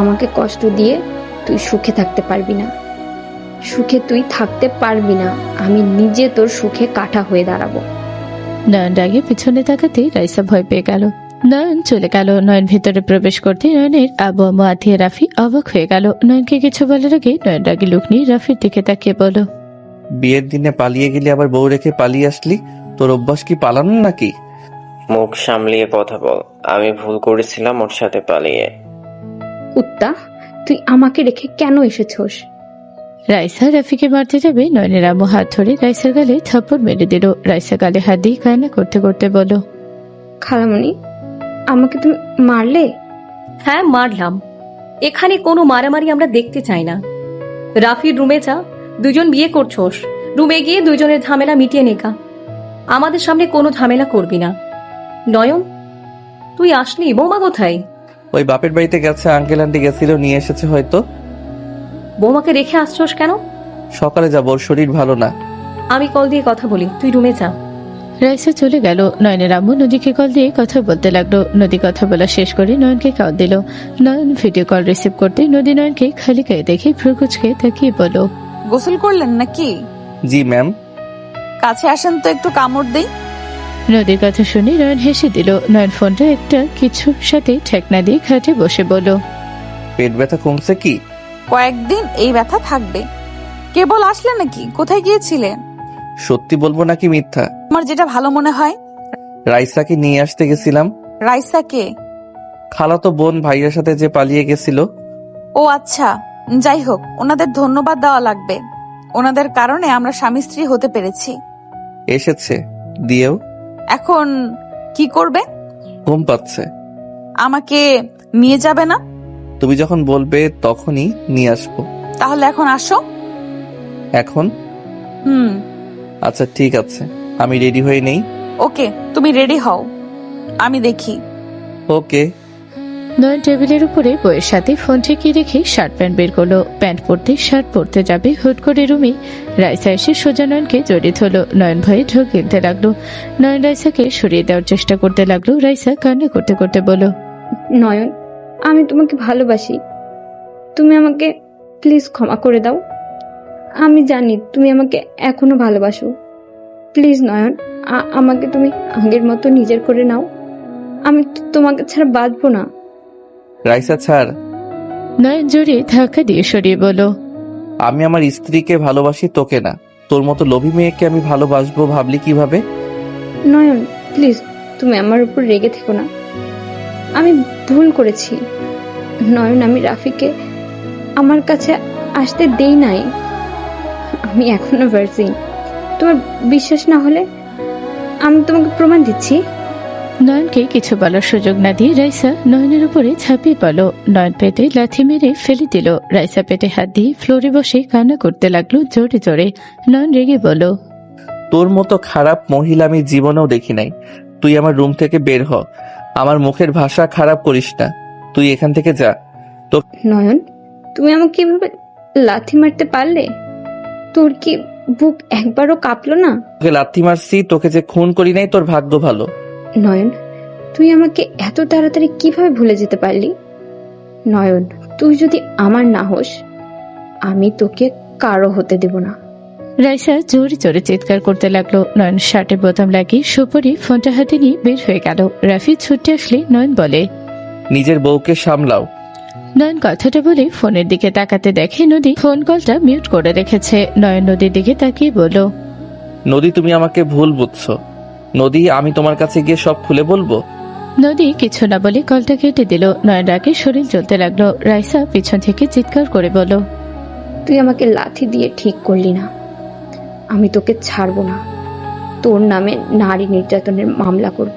আমাকে কষ্ট দিয়ে তুই সুখে থাকতে পারবি না। সুখে তুই থাকতে পারবি না। আমি নিজে তোর সুখে কাঁটা হয়ে দাঁড়াবো। নয়ন রাগে পিছনে তাকাতে রাইসা ভয় পেয়ে গেল। নয়ন চলে গেল। নয়ন ভেতরে প্রবেশ করতে নয়নের আবু আম্মু আথিয়া রাফি অবাক হয়ে গেল। নয়নকে কিছু বলার আগে নয়ন রাগে লুক নিয়ে রাফির দিকে তাকিয়ে বলল, বিয়ের দিনে পালিয়ে গেলি, আবার বউ রেখে পালিয়ে আসলি। তোর অভ্যাস কি পালানো নাকি? মুখ সামলিয়ে কথা বল। আমি ভুল করেছিলাম ওর সাথে পালিয়ে। কুত্তা, তুই আমাকে রেখে কেন এসেছোস? রাইসা রাফিকে মারতে যাবে, নয়নের আম্মু হাত ধরে রাইসার গালে থাপ্পড় মেরে দিল। রাইসা গালে হাত দিয়ে কান্না করতে করতে বলল, খালামণি, আমাকে তুমি মারলে? হ্যাঁ, মারলাম। এখানে কোনো মারামারি আমরা দেখতে চাই না। রাফির রুমে যা, দুজন বিয়ে করছোস, রুমে গিয়ে দুজনের ঝামেলা মিটিয়ে নেকা। আমাদের সামনে কোনো ঝামেলা করবি না। নয়ন, তুই আসলি? বৌমা কোথায়? ওই বাপের বাড়িতে গেছে, আঙ্কেল আন্টি গেছিল, নিয়ে এসেছে হয়তো। বৌমাকে রেখে আসছোস কেন? সকালে যাবো, ওর শরীর ভালো না। আমি কল দিয়ে কথা বলি, তুই রুমে যা। রাইসা চলে গেল। নয়নের আম্মু নদীকে কল দিয়ে কথা বলতে লাগলো। নদী কথা বলা শেষ করে নয়নকে কল দিল। নয়ন ভিডিও কল রিসিভ করতে নদী নয়নকে খালি গায়ে দেখে ভ্রুকুচকে তাকিয়ে বলল, গোসল করলেন নাকি? জি ম্যাম। কাছে আসেন তো, একটু কামড় দেই। নদীর কথা শুনে নয়ন হেসে দিল। নয়ন ফোনটা একটা কিছুর সাথে ঠেকনা দিয়ে খাটে বসে বলল, পেট ব্যথা কমছে কি? কয়েকদিন এই ব্যথা থাকবে। কেবল আসলে নাকি? কোথায় গিয়েছিলেন? সত্যি বলবো নাকি মিথ্যা? আমার যেটা ভালো মনে হয়। রাইসাকে নিয়ে আসতে গেছিলাম। রাইসা কে? খালাতো বোন ভাইয়ের সাথে যে পালিয়ে গেছিল। ও আচ্ছা, যাই হোক, ওনাদের ধন্যবাদ দেওয়া লাগবে। ওনাদের কারণে আমরা স্বামী স্ত্রী হতে পেরেছি। এসেছে, দিয়েও। এখন কি করবে? ঘুম পাচ্ছে। আমাকে নিয়ে যাবে না? তুমি যখন বলবে তখনই নিয়ে আসবো। তাহলে এখন আসো। এখন? হুম। আচ্ছা ঠিক আছে, আমি রেডি হয়ে নেই। ওকে, তুমি রেডি হও, আমি দেখি। ওকে। নয়ন টেবিলের উপরে বইয়ের সাথে ফোন ঠেকিয়ে রেখে শার্ট প্যান্ট বের করলো। প্যান্ট পরতে শার্ট পরতে যাবে, হুট করে রুমে রাইসা এসে সোজা নয়নকে জড়িয়ে ধরলো। নয়ন ভয়ে ঢোক গিলতে লাগলো। নয়ন রাইসাকে সরিয়ে দেওয়ার চেষ্টা করতে লাগলো। রাইসা কান্না করতে করতে বলল, নয়ন, আমি তোমাকে ভালোবাসি। তুমি আমাকে প্লিজ ক্ষমা করে দাও। আমি জানি তুমি আমাকে এখনো ভালোবাসো। প্লিজ নয়ন, আমাকে তুমি আগের মতো নিজের করে নাও। আমি তোমাকে ছাড়া বাঁচবো না। রাইসা ছাড়। নয়ন জোরে ধাক্কা দিয়ে সরিয়ে বলল, আমি আমার স্ত্রীকে ভালোবাসি, তোকে না। তোর মতো লোভী মেয়েকে আমি ভালোবাসবো ভাবলি কিভাবে? নয়ন প্লিজ, তুমি আমার উপর রেগে থেকো না। আমি ভুল করেছি নয়ন। আমি রাফিকে আমার কাছে আসতে দেই নাই। আমি এখনো ভার্জিন। তোমার বিশ্বাস না হলে আমি তোমাকে প্রমাণ দিচ্ছি। নয়নকে কিছু বলার সুযোগ না দিয়ে রাইসা নয়নের উপরে ঝাঁপিয়ে পড়ল। নয়ন পেটে লাথি মেরে ফেলে দিল। রাইসা পেটে হাত দিয়ে ফ্লোরে বসে কান্না করতে লাগলো জোরে জোরে। নয়ন রেগে বলল, তোর মতো খারাপ মহিলা আমি জীবনেও দেখি নাই। তুই আমার রুম থেকে বের হ। আমার মুখের ভাষা খারাপ করিস না। তুই এখান থেকে যা। নয়ন, তুমি আমাকে এভাবে লাথি মারতে পারলে? তোর কি বুক একবারও কাঁপলো না? তোকে লাথি মারছি, তোকে যে খুন করি নাই তোর ভাগ্য ভালো। নয়ন, তুই আমাকে এত তাড়াতাড়ি কিভাবে ভুলে যেতে পারলি? নয়ন, তুই যদি আমার না হোস, আমি তোকে কারো হতে দেব না। রাইসা জোরে জোরে চিৎকার করতে লাগলো। নয়ন শার্টে বোতাম লাগিয়ে সুপরি ফোনটা হাতে নিয়ে বের হয়ে গেল। রাফি ছুটে আসলে নয়ন বলে, নিজের বউকে সামলাও। নয়ন কথাটা বলে ফোনের দিকে তাকাতে দেখে নদী ফোন কলটা মিউট করে রেখেছে। নয়ন নদীর দিকে তাকিয়ে বলল, নদী, তুমি আমাকে ভুল বুঝছো। নদী, আমি তোমার কাছে গিয়ে সব খুলে বলবো। নদী কিছু না বলে কলটা কেটে দিল। নয়ন রাগে শরীর জ্বলতে লাগলো। রাইসা পিছন থেকে চিৎকার করে বলল, তুই আমাকে লাথি দিয়ে ঠিক করলি না। আমি তোকে ছাড়বো না। তোর নামে নারী নির্যাতনের মামলা করব।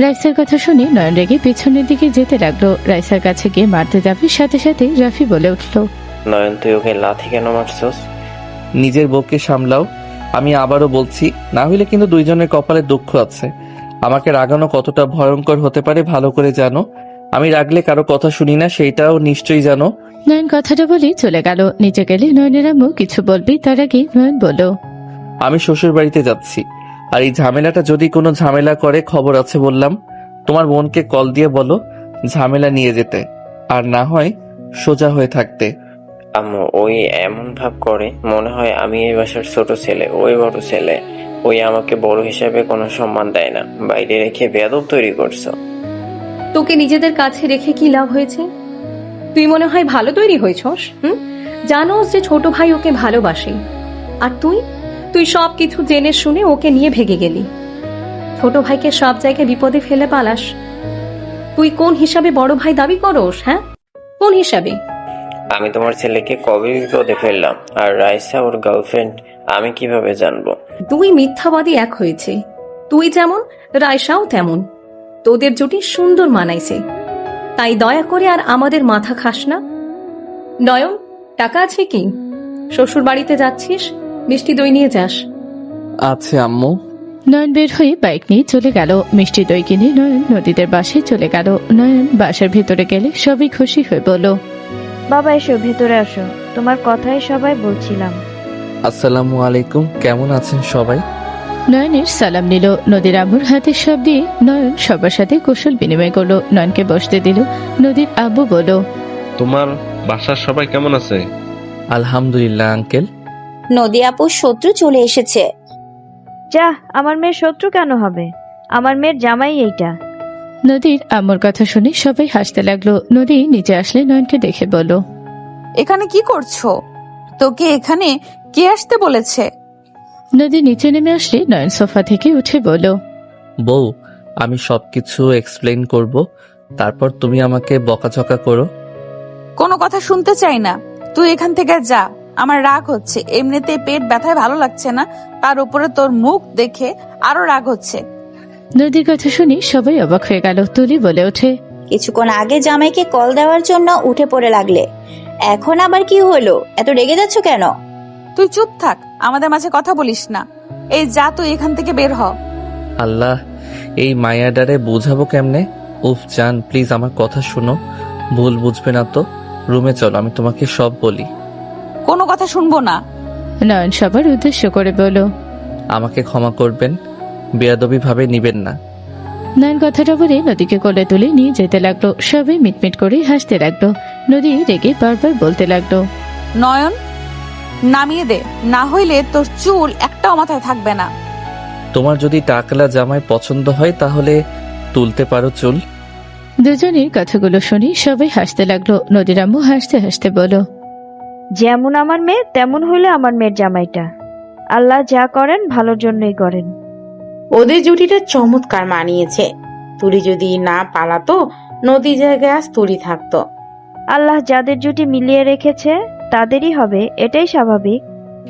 রাইসার কথা শুনে নয়ন রেগে পিছনের দিকে যেতে লাগলো। রাইসার কাছে গিয়ে মারতে যাবে, সাথে সাথে রাফি বলে উঠল, নয়ন, তুই ওকে লাথি কেন মারছস? নিজের বউকে সামলাও। আমি আবারও বলছি, না হইলে কিন্তু দুইজনের কপালে দুঃখ আছে। আমাকে রাগানো কতটা ভয়ঙ্কর হতে পারে ভালো করে জানো। আমি রাগলে কারো কথা শুনি না, সেইটাও নিশ্চয়ই জানো। নয়ন কথাটা বলেই চলে গেল। নিচে গেলে নয়নের আম্মু কিছু বলবি, তার আগে নয়ন বলল, আমি শ্বশুর বাড়িতে যাচ্ছি। আর এই ঝামেলাটা যদি কোনো ঝামেলা করে, খবর আছে বললাম। তোমার বোনকে কল দিয়ে বলো ঝামেলা নিয়ে যেতে, আর না হয় সোজা হয়ে থাকতে। আম্মু ওই এমন ভাব করে মনে হয় আমি এই বাসার ছোট ছেলে, ওই বড় ছেলে। ওই আমাকে বড় হিসাবে কোনো সম্মান দেয় না। বাইরে রেখে বেয়াদব তৈরি করছো। তোকে নিজেদের কাছে রেখে কি লাভ হয়েছে? তুই মনে হয় ভালো তৈরি হয়েছস। জানোস যে ছোট ভাই ওকে ভালোবাসে, আর তুই তুই সব কিছু জেনে শুনে ওকে নিয়ে ভেগে গেলি। ছোট ভাইকে সব জায়গায় বিপদে ফেলে পালাস। তুই কোন হিসাবে বড় ভাই দাবি করস? হ্যাঁ, কোন হিসাবে? আমি তোমার ছেলেকে কবে বিপদে ফেললাম? আর রাইসা ওর গার্লফ্রেন্ড, আমি কিভাবে জানবো? দুই মিথ্যাবাদী এক হয়েছে। তুই যেমন, রাইসাও তেমন। তোদের জুটি সুন্দর মানাইছে। তাই দয়া করে আর আমাদের মাথা খাস না। নয়ন, টাকা আছে কি? শ্বশুর বাড়িতে যাচ্ছিস, মিষ্টি দই নিয়ে যাস। আছে আম্মু। নয়ন বের হয়ে বাইক নিয়ে চলে গেল। মিষ্টি দই কিনে নয়ন নদীদের বাসায় চলে গেল। নয়ন বাসার ভেতরে গেলে সবাই খুশি হয়ে বলল, বাবা এসো, ভেতরে আসো, তোমার কথাই সবাই বলছিলাম। আসসালামু আলাইকুম, কেমন আছেন সবাই? নয়নের সালাম নিল। নদীর আম্মুর হাতে সব দিয়ে নয়ন সবার সাথে কুশল বিনিময় করলো। নয়নকে বসতে দিল। নদীর আব্বু বলল, তোমার বাসার সবাই কেমন আছে? আলহামদুলিল্লাহ আঙ্কেল। নদী আপুর শত্রু চলে এসেছে। যা, আমার মেয়ের শত্রু কেন হবে? আমার মেয়ের জামাই এইটা। নদীর আম্মুর কথা শুনে সবাই হাসতে লাগলো। নদী নিচে আসলে নয়নকে দেখে বলল, এখানে কি করছো? তোকে এখানে কে আসতে বলেছে? নদী নিচে নেমে আসলে নয়ন সোফা থেকে উঠে বলল, বউ, আমি সবকিছু এক্সপ্লেইন করব, তারপর তুমি আমাকে বকাঝকা করো। কোনো কথা শুনতে চাই না। তুই এখান থেকে যা। আমার রাগ হচ্ছে। এমনিতে পেট ব্যথায় ভালো লাগছে না, তার উপরে তোর মুখ দেখে আরো রাগ হচ্ছে। নদীর কথা শুনি সবাই অবাক হয়ে গেল। তুলি বলে ওঠে, কিছুক্ষণ আগে জামাইকে কল দেওয়ার জন্য উঠে পড়ে লাগলে, এখন আবার কি হলো? এত রেগে যাচ্ছ কেন? তুই চুপ থাক, আমাদের মাঝে কথা বলিস না। এই যা, তুই এখান থেকে বের হ। আল্লাহ, এই মায়াডারে বুঝাবো কেমনে? উফ জান, প্লিজ আমার কথা শুনো, ভুল বুঝবে না তো। রুমে চলো, আমি তোমাকে সব বলি। কোনো কথা শুনবো না। নয়ন সবার উদ্দেশ্য করে বলল, আমাকে ক্ষমা করবেন, বেয়াদবি ভাবে নিবেন না। নয়ন কথাটা বলে নদীকে কোলে তুলে নিয়ে যেতে লাগলো। সবাই মিটমিট করে হাসতে লাগলো। নদী রেগে বারবার বলতে লাগলো, নয়ন, নামিয়ে দে, না হইলে তোর চুল একটাও মাথায় থাকবে না। তোমার যদি টাকলা জামাই পছন্দ হয় তাহলে তুলতে পারো চুল। দুজনের কথাগুলো শুনি সবাই হাসতে লাগলো। নদীর আম্মু হাসতে হাসতে বলল, যেমন আমার মেয়ে তেমন হইলে আমার মেয়ের জামাইটা। আল্লাহ যা করেন ভালোর জন্যই করেন। ওদের জুটিটা চমৎকার মানিয়েছে। তুলি যদি না পালাতো, নদী জায়গায় আজ তুলি থাকতো। আল্লাহ যাদের জুটি মিলিয়ে রেখেছে তাদেরই হবে, এটাই স্বাভাবিক।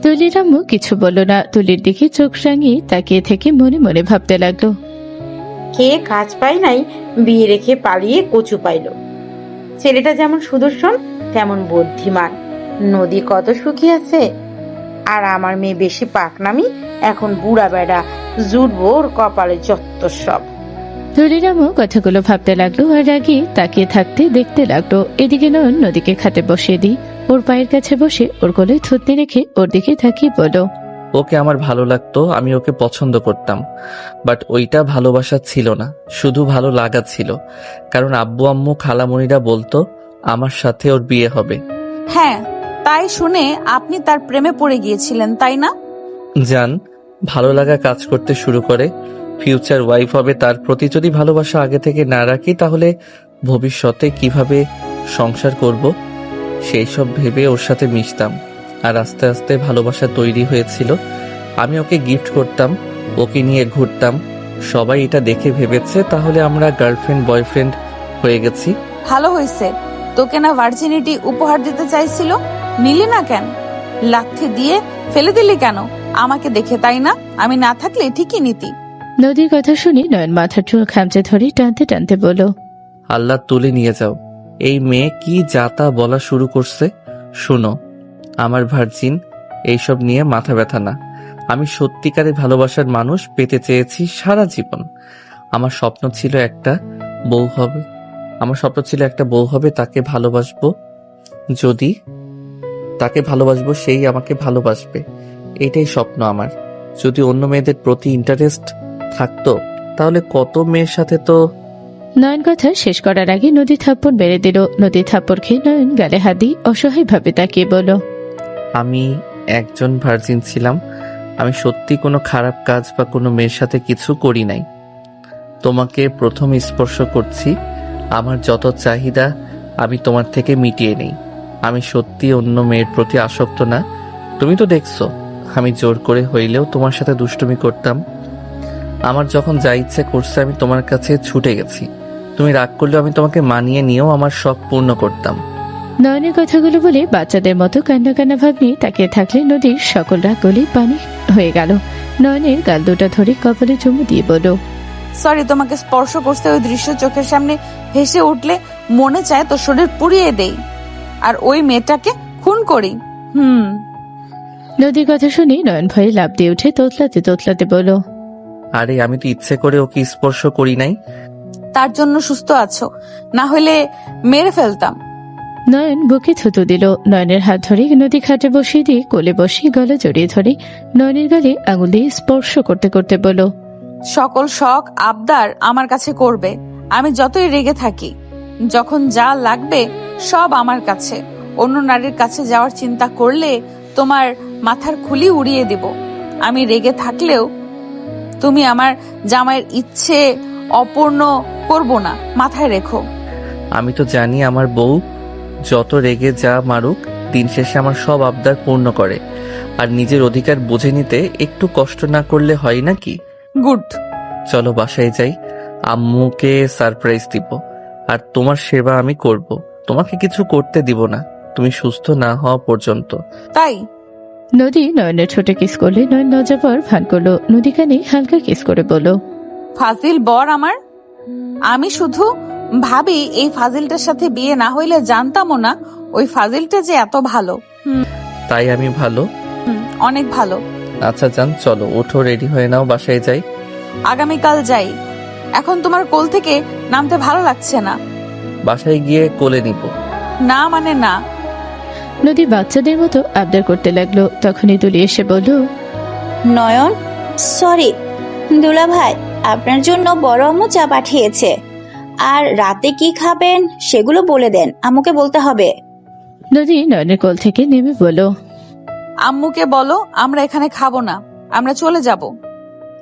তুলির আম্মু কিছু বলল না। তুলির দিকে চোখ রাঙিয়ে তাকিয়ে থেকে মনে মনে ভাবতে লাগলো, খেয়ে কাজ পাই নাই, বিয়ে রেখে পালিয়ে কচু পাইল। ছেলেটা যেমন সুদর্শন তেমন বুদ্ধিমান। নদী কত সুখী আছে, আর আমার মেয়ে বেশি পাকনামি। এখন বুড়া বেড়া জুটবো ওর কপালে যত সব। তুলিরামও কথাগুলো ভাবতে লাগলো আর রাগে তাকিয়ে থাকতে দেখতে লাগলো। এদিকে নয়ন নদীকে খাটে বসিয়ে দিই ওর পায়ের কাছে বসে ওর কোলে থুতনি রেখে ওর দিকে তাকিয়ে বলো, ওকে আমার ভালো লাগতো, আমি ওকে পছন্দ করতাম, বাট ওইটা ভালোবাসা ছিল না, শুধু ভালো লাগা ছিল। কারণ আব্বু আম্মু খালামণিরা বলতো আমার সাথে ওর বিয়ে হবে। হ্যাঁ, তাই শুনে আপনি তার প্রেমে পড়ে গিয়েছিলেন, তাই না? জান, ভালো লাগা কাজ করতে শুরু করে, ফিউচার ওয়াইফ হবে, তার প্রতি যদি ভালোবাসা আগে থেকে না রাখি তাহলে ভবিষ্যতে কিভাবে সংসার করব সেই সব ভেবে ওর সাথে মিশতাম। আর আস্তে আস্তে ভালোবাসা তৈরি হয়েছিল। আমি ওকে গিফট করতাম, ওকে নিয়ে ঘুরতাম। সবাই এটা দেখে ভেবেছে তাহলে আমরা গার্লফ্রেন্ড বয়ফ্রেন্ড হয়ে গেছি। ভালো হয়েছে। তোকে না ভার্জিনিটি উপহার দিতে চাইছিল, নিলি না কেন? লাথি দিয়ে ফেলে দিলি কেন আমাকে দেখে, তাই না? আমি না থাকলে ঠিকই নিতি। নদীর কথা শুনে নয়ন মাথার চুল খামচে ধরে টানতে টানতে বলো, আল্লাহ তুলে নিয়ে যাও। এই মেয়ে কি যাতা বলা শুরু করছে। শুনো, আমার ভার্জিন, এইসব নিয়ে মাথা ব্যথা না। আমি সত্যিকারের ভালোবাসার মানুষ পেতে চেয়েছি সারা জীবন। আমার স্বপ্ন ছিল একটা বউ হবে, তাকে ভালোবাসবো। যদি তাকে ভালোবাসবো, সেই আমাকে ভালোবাসবে, এটাই স্বপ্ন আমার। যদি অন্য মেয়েদের প্রতি ইন্টারেস্ট থাকতো তাহলে কত মেয়ের সাথে তো। নয়ন কথা শেষ করার আগে নদী থাপ্পড় মেরে দিল। নদী থাপ্পড় খেয়ে নয়ন গালে হাত দিয়ে অসহায় ভাবে তাকিয়ে বলল, আমি একজন ভার্জিন ছিলাম। আমি সত্যি কোনো খারাপ কাজ বা কোনো মেয়ের সাথে কিছু করি নাই। তোমাকে প্রথম স্পর্শ করছি, আমার যত চাহিদা আমি তোমার থেকে মিটিয়ে নেই। আমি সত্যি অন্য মেয়ের প্রতি আসক্ত না। তুমি তো দেখছো আমি জোর করে হইলেও তোমার সাথে দুষ্টুমি করতাম। আমার যখন যা ইচ্ছে করছে আমি তোমার কাছে ছুটে গেছি। তুমি রাগ করলেও আমি তোমাকে মানিয়ে নিয়েও আমার শখ পূর্ণ করতাম। নয়নের কথাগুলো বলে বাচ্চাদের মতো কান্না কান্না ভাব নিয়ে তাকিয়ে থাকলে নদীর সকল রাগ গলে পানি হয়ে গেল। নয়নের গাল দুটা ধরে কপালে চুমু দিয়ে বলল, সরি, তোমাকে স্পর্শ করতে ওই দৃশ্য চোখের সামনে ভেসে উঠলে মনে চায় তোর শরীর পুড়িয়ে দেই আর ওই মেয়েটাকে খুন করি। নদীর কথা শুনে নয়ন ভয়ে লাফ দিয়ে উঠে তোতলাতে তোতলাতে বলল, আরে আমি তো ইচ্ছে করে ওকে স্পর্শ করি নাই। তার জন্য সুস্থ আছো, না হলে মেরে ফেলতাম। নয়ন বুকে থুতু দিল। নয়নের হাত ধরে নদী খাটে বসিয়ে দিয়ে কোলে বসিয়ে গলা জড়িয়ে ধরে নয়নের গালে আঙুল দিয়ে স্পর্শ করতে করতে বলল, সকল শখ আবদার আমার কাছে করবে। আমি যতই রেগে থাকি, যখন যা লাগবে সব আমার কাছে। অন্য নারীর কাছে যাওয়ার চিন্তা করলে তোমার মাথার খুলি উড়িয়ে দিব। আমি রেগে থাকলেও তুমি আমার জামাইয়ের ইচ্ছে অপূর্ণ করব না, মাথায় রেখো। আমি তো জানি আমার বউ যত রেগে যা মারুক, দিন শেষে আমার সব আবদার পূর্ণ করে। আর নিজের অধিকার বুঝে নিতে একটু কষ্ট না করলে হয় নাকি? গুড। চলো বাসায় যাই, আম্মুকে সারপ্রাইজ দিব। আর তোমার সেবা আমি করব, তোমাকে কিছু করতে দিব না তুমি সুস্থ না হওয়া পর্যন্ত। তাই নদী নয়নের ছোট কিস করলে নয়ন লজ্জাপর ভান করলো। নদী কানে হালকা কিস করে বলল, ফাজিল বর আমার। আমি শুধু ভাবি এই ফাজিলটার সাথে বিয়ে না হইলে জানতামও না ওই ফাজিলটা যে এত ভালো। তাই আমি ভালো? অনেক ভালো। আচ্ছা যান, চলো ওঠো, রেডি হয়ে নাও, বাসায় যাই। আগামীকাল যাই। এখন তোমার কোল থেকে নামতে ভালো লাগছে না। বাসায় গিয়ে কোলে নিব। না মানে না। নদী বাচ্চাদের মতো আবদার করতে লাগলো। তখনই তুলি এসে বলল, নয়ন, সরি দুলা ভাই, আপনার জন্য বড় আম্মু চা পাঠিয়েছে। আর রাতে কি খাবেন সেগুলো বলে দেন, আম্মুকে বলতে হবে। নদী নয়নের কোল থেকে নেমে বলল, আম্মুকে বলো আমরা এখানে খাবো না, আমরা চলে যাব।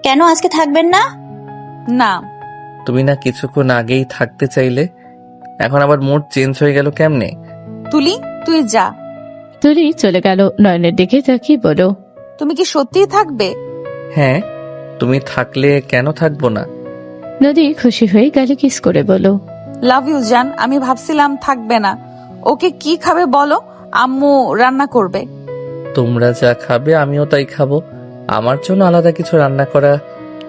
কেন আজকে থাকবেন না? না। তুমি না কিছুক্ষণ আগেই থাকতে চাইলে, এখন আবার মুড চেঞ্জ হয়ে গেল কেমনে? তুলি, তুই যা। তুলি চলে গেল। নয়নের দিকে তাকিয়ে বলল, তুমি কি সত্যিই থাকবে? হ্যাঁ, তুমি থাকলে কেন থাকবো না? নদী খুশি হয়ে গালে কিস করে বলল, লাভ ইউ জান। আমি ভাবছিলাম থাকবে না। ওকে কি খাবে বলো, আম্মু রান্না করবে। তোমরা যা খাবে আমিও তাই খাবো। আমার জন্য আলাদা কিছু রান্না করা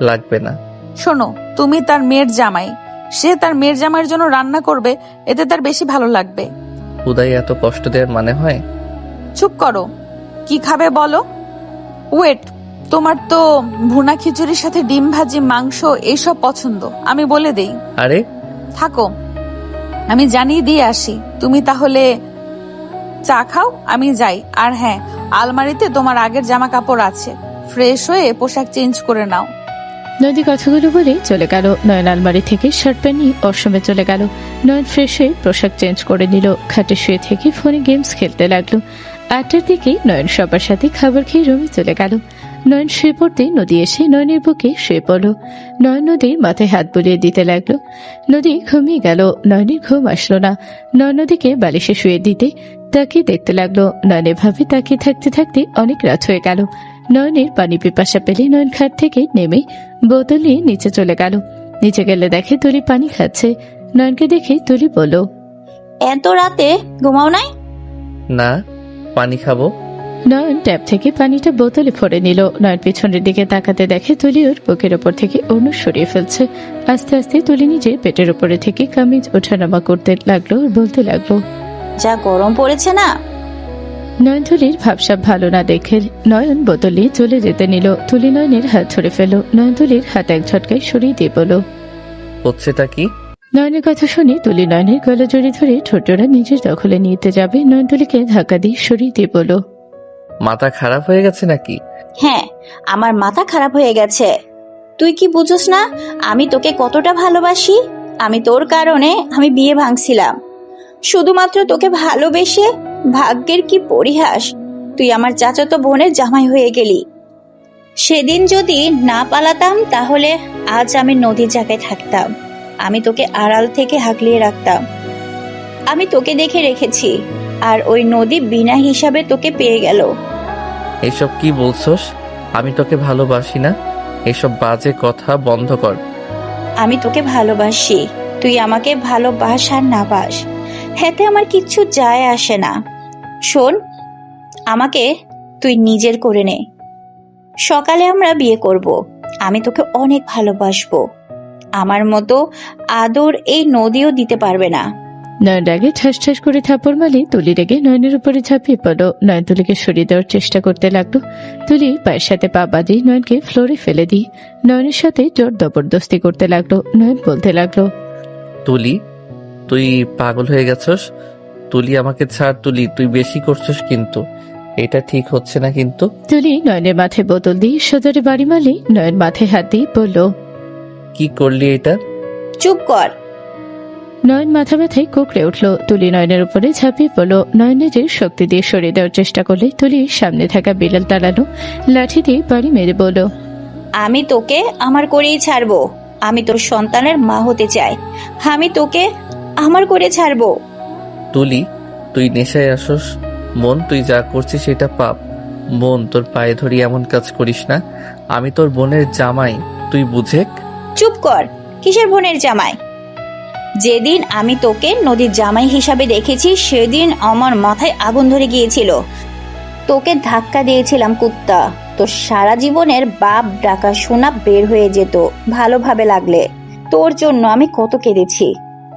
লাগবে না। শোনো, তুমি তার মেয়ের জামাই, সে তার মেয়ের জামাইয়ের জন্য রান্না করবে, এতে তার বেশি ভালো লাগবে। উদয় এত কষ্ট দেওয়ার মানে হয়? চুপ করো। কি খাবে বলো? ওয়েট, তোমার তো ভুনা খিচুড়ির সাথে ডিম ভাজি, মাংস এইসব পছন্দ, আমি বলে দেই। আরে থাকো, আমি জানিয়ে দিয়ে আসি। তুমি তাহলে চা খাও, আমি যাই। আর হ্যাঁ, আলমারিতে তোমার আগের জামা কাপড় আছে, ফ্রেশ হয়ে পোশাক চেঞ্জ করে নাও। নদী কথাগুলো বলে চলে গেল। নয়ন আলমারি থেকে শার্ট প্যান্ট নিয়ে ওয়াশরুমে চলে গেল। নয়ন ফ্রেশ হয়ে পোশাক চেঞ্জ করে নিল। খাটে শুয়ে থেকে ফোনে গেমস খেলতে লাগলো। 8টার দিকে নয়ন সবার সাথে খাবার খেয়ে রুমে চলে গেল। নয়ন শুয়ে পড়তে নদী এসে নয়নের বুকে শুয়ে পড়ল। নয়ন নদীর মাথায় হাত বুলিয়ে দিতে লাগলো। নদী ঘুমিয়ে গেল। নয়নের ঘুম আসলো না। নয়ন নদীকে বালিশে শুয়ে দিতে তাকে দেখতে লাগলো। নয়নের ভাবে তাকিয়ে থাকতে থাকতে অনেক রাত হয়ে গেল। নয়নের পানি পিপাসা পেলে নয়ন খাট থেকে নেমে বোতল নিয়ে নিচে চলে গেল। নিচে গেলে দেখে তুলি পানি খাচ্ছে। নয়নকে দেখে তুলি বলল, এত রাতে ঘুমাও নাই? না, পানি খাবো। নয়ন ট্যাপ থেকে পানিটা বোতলে ভরে নিল। নয়ন পিছনের দিকে তাকাতে দেখে তুলি ওর বুকের ওপর থেকে অন্য সরিয়ে ফেলছে। আস্তে আস্তে তুলি নিজে পেটের উপরে থেকে কামিজ ওঠানামা করতে লাগলো আর বলতে লাগলো, যা গরম পড়েছে না। নয়ন তুলির ভাবসাব ভালো না দেখে নয়ন বোতল নিয়ে চলে যেতে নিল। তুলি নয়নের হাত ধরে ফেল। নয়ন তুলির হাত এক ঝটকায় সরিয়ে দিয়ে বলল, হচ্ছেটা কি? নয়নের কথা শুনে তুলি নয়নের গলা জড়িয়ে ধরে ঠোঁটরা নিজের দখলে নিতে যাবে। নয়ন তুলিকে ধাক্কা দিয়ে সরিয়ে দিয়ে বলল, মাথা খারাপ হয়ে গেছে নাকি? হ্যাঁ, আমার মাথা খারাপ হয়ে গেছে। তুই কি বুঝোস না আমি তোকে কতটা ভালোবাসি? আমি তোর কারণে আমি বিয়ে ভাঙছিলাম, শুধুমাত্র তোকে ভালোবেসে। ভাগ্যের কি পরিহাস, তুই আমার চাচাতো বোনের জামাই হয়ে গেলি। সেদিন যদি না পালাতাম তাহলে আজ আমি নদীর জায়গায় থাকতাম। আমি তোকে আড়াল থেকে হাঁকলিয়ে রাখতাম। আমি তোকে দেখে রেখেছি, আর ওই নদী বিনা হিসাবে তোকে পেয়ে গেল। এসব কি বলছস? আমি তোকে ভালোবাসি না, এসব বাজে কথা বন্ধ কর। আমি তোকে ভালোবাসি, তুই আমাকে ভালোবাস আর না বাস, হেতে আমার কিচ্ছু যায় আসে না। শোন, আমাকে তুই নিজের করে নে। সকালে আমরা বিয়ে করব। আমি তোকে অনেক ভালোবাসবো। আমার মতো আদর এই নদীও দিতে পারবে না। নয়ন রাগে ঠাস ঠাস করে থাপড় মারলে তুলি রেগে নয়নের উপরে ঝাঁপিয়ে পড়ল। নয়ন তুলিকে সরিয়ে দেওয়ার চেষ্টা করতে লাগলো। তুলি পায়ের সাথে পা বাঁধিয়ে নয়নকে ফ্লোরে ফেলে দিয়ে নয়নের সাথে জোর জবরদস্তি করতে লাগলো। নয়ন বলতে লাগলো, তুলি, তুই পাগল হয়ে গেছস। তুলি, আমাকে ছাড়। তুলি, তুই বেশি করছস কিন্তু, এটা ঠিক হচ্ছে না কিন্তু। তুলি নয়নের মাথায় বোতল দিয়ে সজোরে বাড়ি মারলে নয়ন মাথায় হাত দিয়ে বলল, কি করলি এটা? চুপ কর। নয়ন মাথা ব্যথায় কুকড়ে উঠল। তুলি নয়নের উপরে ঝাঁপিয়ে পড়ল। নয়ন নিজের শক্তি দিয়ে সরিয়ে দেওয়ার চেষ্টা করলে তুলি সামনে থাকা বিড়াল তাড়ানো লাঠি দিয়ে বাড়ি মেরে বলল, আমি তোকে আমার করেই ছাড়বো। আমি তোর সন্তানের মা হতে চাই। আমি তোকে আমার করে ছাড়বো। তুলি, তুই নেশায় আসস। মন, তুই যা করছিস সেটা পাপ। মন, তোর পায়ে ধরি এমন কাজ করিস না। আমি তোর বোনের জামাই, তুই বুঝেক। চুপ কর। কিসের বোনের জামাই? যেদিন আমি তোকে নদীর জামাই হিসাবে দেখেছি সেদিন আমার মাথায় আগুন ধরে গিয়েছিল। তোকে ধাক্কা দিয়েছিলাম কুত্তা। তোর সারা জীবনের বাপ ডাকা শোনা বের হয়ে যেত ভালোভাবে লাগলে। তোর জন্য আমি কত কেঁদেছি।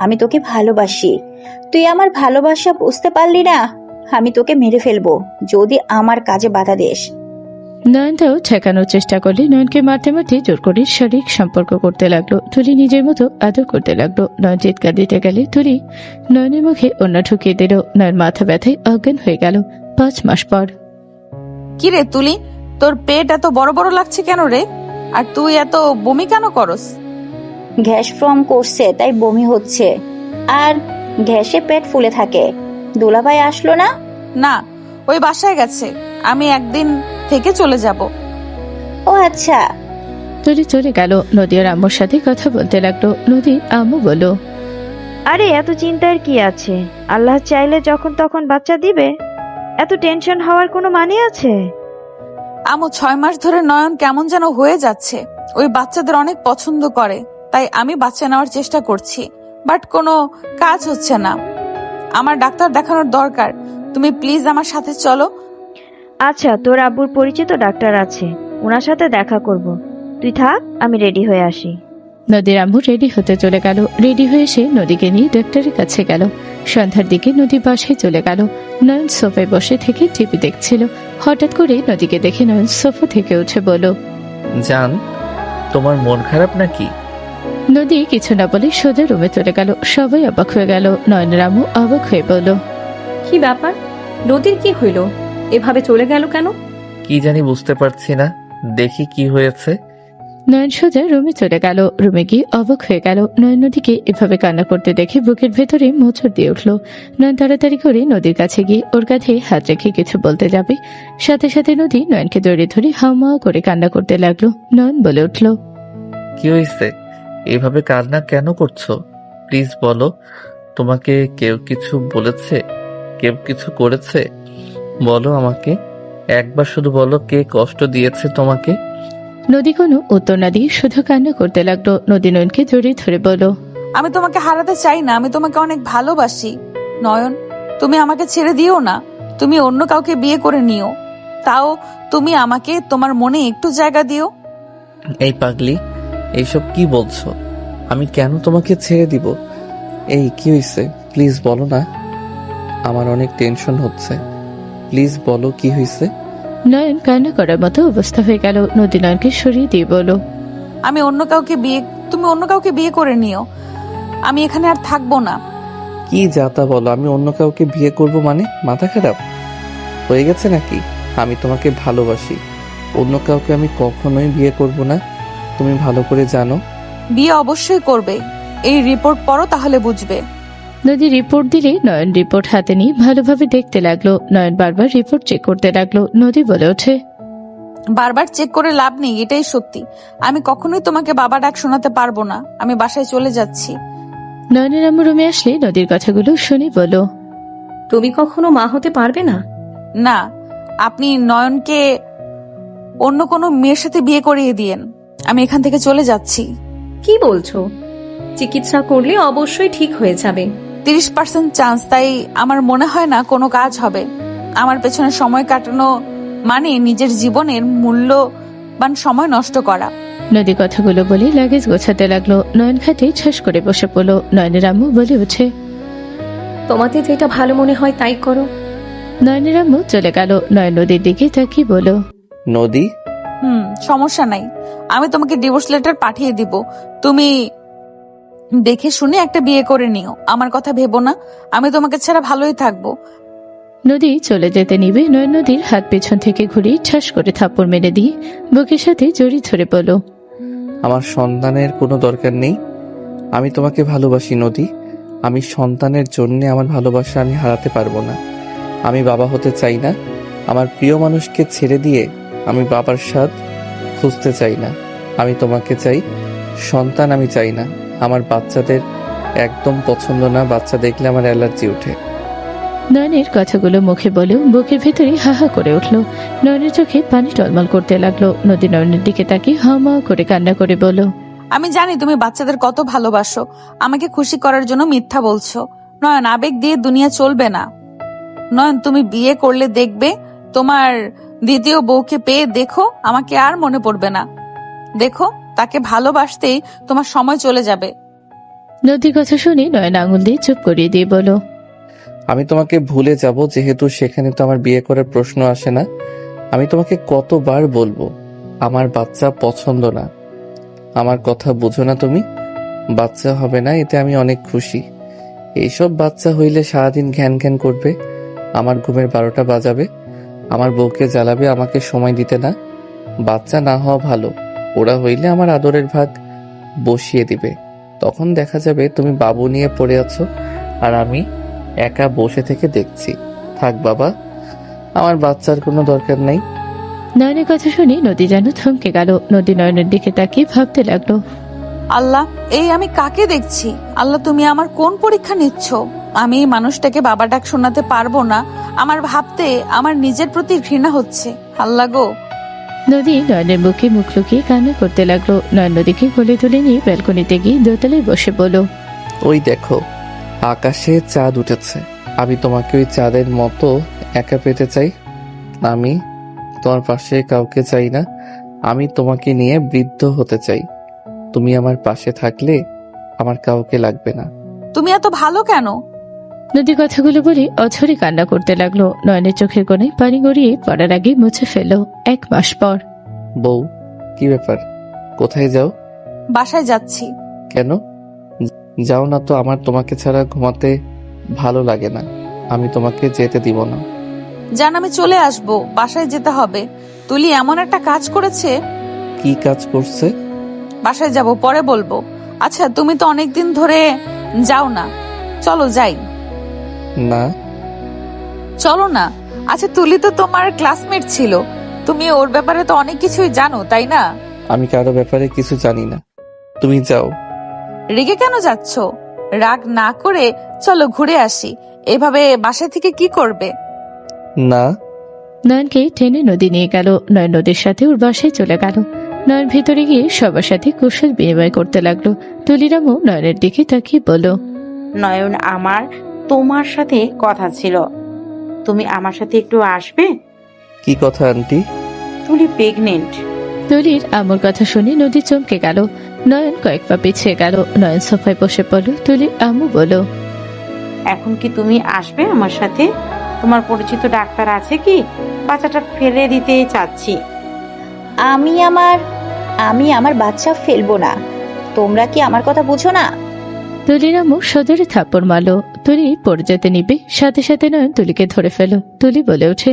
আমি তোকে ভালোবাসি। তুই আমার ভালোবাসা বুঝতে পারলি না। আমি তোকে মেরে ফেলবো যদি আমার কাজে বাধা দিস। নয়নটাও ঠেকানোর চেষ্টা করলে নয়নকে মারতে মারতে জোর করে শারীরিক সম্পর্ক করতে লাগলো। তুলি নিজের মতো আদর করতে লাগলো। নয়ন চিৎকার দিতে গেলে তুলি নয়নের মুখে অন্য ঢুকিয়ে দিল। নয়ন মাথা ব্যথায় অজ্ঞান হয়ে গেল। 5 মাস পর। কি রে তুলি, তোর পেট এত বড় বড় লাগছে কেন রে? আর তুই এত বমি কেন করস? গ্যাস ফর্ম করছে তাই বমি হচ্ছে, আর গ্যাসে পেট ফুলে থাকে। দুলাভাই আসলো না? না, ওই বাসায় গেছে। আমি একদিন থেকে চলে যাব। ও আচ্ছা। তুলি চলে গেল। নদী আর আম্মুর সাথে কথা বলতে লাগলো। নদীর আম্মু বলল, আরে এত চিন্তার কি আছে? আল্লাহ চাইলে যখন তখন বাচ্চা দিবে। এত টেনশন হওয়ার কোনো মানে আছে? আমু, 6 মাস ধরে নয়ন কেমন যেন হয়ে যাচ্ছে। ওই বাচ্চাদের অনেক পছন্দ করে, তাই আমি বাচ্চা নেওয়ার চেষ্টা করছি, বাট কোনো কাজ হচ্ছে না। আমার ডাক্তার দেখানোর দরকার। তুমি প্লিজ আমার সাথে চলো। আচ্ছা, তোর আব্বুর পরিচিত ডাক্তার আছে, ওনার সাথে দেখা করব। তুই থাক, আমি রেডি হয়ে আসি। নদীর আম্মু রেডি হতে চলে গেল। রেডি হয়ে এসে নদীকে নিয়ে ডাক্তারের কাছে গেল। সন্ধ্যার দিকে নদী বাসায় চলে গেল। নয়ন সোফায় বসে থেকে টিভি দেখছিল। হঠাৎ করে নদীকে দেখে নয়ন সোফা থেকে উঠে বলল, জান, তোমার মন খারাপ নাকি? নদী কিছু না বলে সোজা রুমে চলে গেল। সবাই অবাক হয়ে গেল। নয়নের আম্মু অবাক হয়ে বলল, কি ব্যাপার? নদীর কি হইল? এভাবে চলে গেল কেন? কি জানি বুঝতে পারছি না, দেখি কি হয়েছে। নয়ন সোজা রুমে চলে গেল। রুমে গিয়ে অবাক হয়ে গেল। নয়ন নদীকে এভাবে কান্না করতে দেখে বুকের ভেতরে মোচড় দিয়ে উঠল। নয়ন তাড়াতাড়ি করে নদীর কাছে গিয়ে ওর কাঁধে হাত রেখে কিছু বলতে যাবে, সাথে সাথে নদী নয়নকে জড়িয়ে ধরে হাউমাউ করে কান্না করতে লাগলো। নয়ন বলে উঠল, কি হয়েছে? এভাবে কান্না কেন করছো? প্লিজ বলো, তোমাকে কেউ কিছু বলেছে? কেউ কিছু করেছে? বলো আমাকে, একবার শুধু বলো, কে কষ্ট দিয়েছে তোমাকে? নদী কোনো উত্তর না দিয়ে শুধু কান্না করতে লাগলো। নদী নয়নকে জড়িয়ে ধরে বলল, আমি তোমাকে হারাতে চাই না, আমি তোমাকে অনেক ভালোবাসি। নয়ন, তুমি আমাকে ছেড়ে দিও না। তুমি অন্য কাউকে বিয়ে করে নিও, তাও তুমি আমাকে তোমার মনে একটু জায়গা দিও। এই পাগলি, এইসব কি বলছো? আমি কেন তোমাকে ছেড়ে দিব? এই কি হয়েছে? প্লিজ বলো না, আমার অনেক টেনশন হচ্ছে। প্লিজ বলো কি হয়েছে। নয়ন কান্না করার মতো অবস্থা হয়ে গেল। নদী নয়নকে সরিয়ে দিয়ে বলল, তুমি অন্য কাউকে বিয়ে করে নিও, আমি এখানে আর থাকবো না। কি যাতা বলো, আমি অন্য কাউকে বিয়ে করব মানে? মাথা খারাপ হয়ে গেছে নাকি? আমি তোমাকে ভালোবাসি, অন্য কাউকে আমি কখনোই বিয়ে করব না, তুমি ভালো করে জানো। বিয়ে অবশ্যই করবে, এই রিপোর্ট পড়ো তাহলে বুঝবে। নদী রিপোর্ট দিলে নয়ন রিপোর্ট হাতে নিয়ে ভালোভাবে দেখতে লাগলো। নয়ন বারবার রিপোর্ট চেক করতে লাগলো। নদী বলে ওঠে, বারবার চেক করে লাভ নেই, এটাই সত্যি। আমি কখনোই তোমাকে বাবা ডাক শোনাতে পারবো না, আমি বাসায় চলে যাচ্ছি। নয়নের আম্মু রুমে আসলে নদীর কথাগুলো শুনে বলল, তুমি কখনো মা হতে পারবে না? না, আপনি নয়নকে অন্য কোনো মেয়ের সাথে বিয়ে করিয়ে দিয়েন, আমি এখান থেকে চলে যাচ্ছি। কি বলছো? চিকিৎসা করলে অবশ্যই ঠিক হয়ে যাবে। 30% চান্স, তাই আমার মনে হয় না কোনো কাজ হবে। আমার পেছনে সময় কাটানো মানে নিজের জীবনের মূল্যবান সময় নষ্ট করা। নদী কথাগুলো বলে লাগেজ গোছাতে লাগলো। নয়ন খাটে ঠাস করে বসে পড়লো। নয়নের আম্মু বলে ওঠে, তোমাকে যেটা ভালো মনে হয় তাই করো। নয়নের আম্মু চলে গেল। নয়ন নদীর দিকে তাকিয়ে বলল, নদী, সমস্যা নাই, আমি তোমাকে ডিভোর্স লেটার পাঠিয়ে দিব, তুমি দেখে শুনে একটা বিয়ে করে নিও। আমার কথা ভেবো না, আমি তোমাকে ছাড়া ভালোই থাকবো। নদী চলে যেতে নিবে। নয়ন নদীর হাত পেছন থেকে ঘুরিয়ে ঠাস করে থাপ্পড় মেরে দিয়ে বুকের সাথে জড়িয়ে ধরে বলল, আমার সন্তানের কোনো দরকার নেই, আমি তোমাকে ভালোবাসি নদী। আমি সন্তানের জন্য আমার ভালোবাসা আমি হারাতে পারবো না। আমি বাবা হতে চাই না, আমার প্রিয় মানুষকে ছেড়ে দিয়ে আমি বাবার স্বাদ খুঁজতে চাই না। আমি তোমাকে চাই, সন্তান আমি চাই না। আমার বাচ্চাদের একদম পছন্দ না, বাচ্চা দেখলে আমার অ্যালার্জি ওঠে। নয়নের কথাগুলো মুখে বলেও বুকের ভেতরে হাহা করে উঠল। নয়নের চোখে পানি টলমল করতে লাগলো। নদী নয়নের দিকে তাকিয়ে হাওমাও করে কান্না করে বলল, আমি জানি তুমি বাচ্চাদের কত ভালোবাসো, আমাকে খুশি করার জন্য মিথ্যা বলছো। নয়ন, আবেগ দিয়ে দুনিয়া চলবে না। নয়ন, তুমি বিয়ে করলে দেখবে তোমার দ্বিতীয় বউকে পেয়ে দেখো, আমাকে আর মনে পড়বে না। দেখো, তাকে ভালোবাসতেই তোমার সময় চলে যাবে। নদীর কথা শুনে নয়ন আঙুল দিয়ে চুপ করিয়ে দিয়ে বলো, আমি তোমাকে ভুলে যাব, যেহেতু সেখানে তো আমার বিয়ে করার প্রশ্ন আসে না। আমি তোমাকে কতবার বলবো, আমার বাচ্চা পছন্দ না। আমার কথা বুঝো না তুমি? বাচ্চা হবে না, এতে আমি অনেক খুশি। এইসব বাচ্চা হইলে সারাদিন ঘ্যান ঘ্যান করবে, আমার ঘুমের 12টা বাজাবে, আমার বউকে জ্বালাবে, আমাকে সময় দিতে না। বাচ্চা না হওয়া ভালো, ওরা হইলে আমার আদরের ভাগ বসিয়ে দিবে। তখন দেখা যাবে তুমি বাবু নিয়ে পড়ে আছো আর আমি একা বসে থেকে দেখছি। থাক বাবা, আমার বাচ্চার কোনো দরকার নাই। নয়নের কথা শুনে নদী যেন থমকে গেল। নদী নয়নের দিকে তাকিয়ে ভাবতে লাগলো, আল্লাহ, এই আমি কাকে দেখছি? আল্লাহ, তুমি আমার কোন পরীক্ষা নিচ্ছ? আমি এই মানুষটাকে বাবা ডাক শোনাতে পারবো না, আমার ভাবতে আমার নিজের প্রতি ঘৃণা হচ্ছে। আল্লাহ গো। নদী নয়নের মুখে মুখ লুকিয়ে কান্না করতে লাগলো। নয়ন নদীকে কোলে তুলে নিয়ে ব্যালকনিতে গিয়ে দোতলায় বসে বলল, ওই দেখো, আকাশে চাঁদ উঠেছে। আমি তোমাকে ওই চাঁদের মতো একা পেতে চাই। আমি তোমার পাশে কাউকে চাই না। আমি তোমাকে নিয়ে বৃদ্ধ হতে চাই। তুমি আমার পাশে থাকলে আমার কাউকে লাগবে না। তুমি এত ভালো কেন? নদী কথাগুলো বলে অঝরে কান্না করতে লাগলো। নয়নের চোখের কোণে পানি গড়িয়ে পড়ার আগে মুছে ফেলল। 1 মাস পর। বউ, কি ব্যাপার? কোথায় যাও? বাসায় যাচ্ছি। কেন? যাও না তো, আমার তোমাকে ছাড়া ঘুমাতে ভালো লাগে না। আমি তোমাকে যেতে দিব না। জান, আমি চলে আসবো, বাসায় যেতে হবে। তুলি এমন একটা কাজ করেছে। কি কাজ করছে? বাসায় যাব, পরে বলবো। আচ্ছা, তুমি তো অনেকদিন ধরে যাও না, চলো যাই। না। চলো না। আচ্ছা, তুলি তো তোমার ক্লাসমেট ছিল, তুমি ওর ব্যাপারে তো অনেক কিছুই জানো, তাই না? আমি কারো ব্যাপারে কিছু জানি না, তুমি যাও। রেগে কেন যাচ্ছ? রাগ না করে চলো ঘুরে আসি। এভাবে বাসায় থেকে কি করবে? না। নয়নকে টেনে নদী নিয়ে গেল। নয়ন নদীর সাথে ওর বাসায় চলে গেল। নয়ন ভিতরে গিয়ে সবার সাথে কুশল বিনিময় করতে লাগলো। তুলিরামও নয়নের দিকে তাকিয়ে বলল, নয়ন, আমার তোমার সাথে কথা ছিল, তুমি আমার সাথে একটু আসবে? কি কথা আন্টি? তুলি প্রেগনেন্ট। তুলির আম্মুর কথা শুনে নদী চমকে গেল। নয়ন কয়েক পা পিছিয়ে গেল। নয়ন সোফায় বসে পড়ল। তুলির আম্মু বলল, এখন কি তুমি আসবে আমার সাথে? তোমার পরিচিত ডাক্তার আছে কি? বাচ্চাটা ফেলে দিতে চাচ্ছি। আমি আমার বাচ্চা ফেলবো না। তোমরা কি আমার কথা বুঝো না? তুলির আম্মু সজোরে থাপ্পড় মারল। তুলি পড়ে যেতে নিবে, সাথে সাথে নয়ন তুলিকে ধরে ফেল। তুলি বলে ওঠে,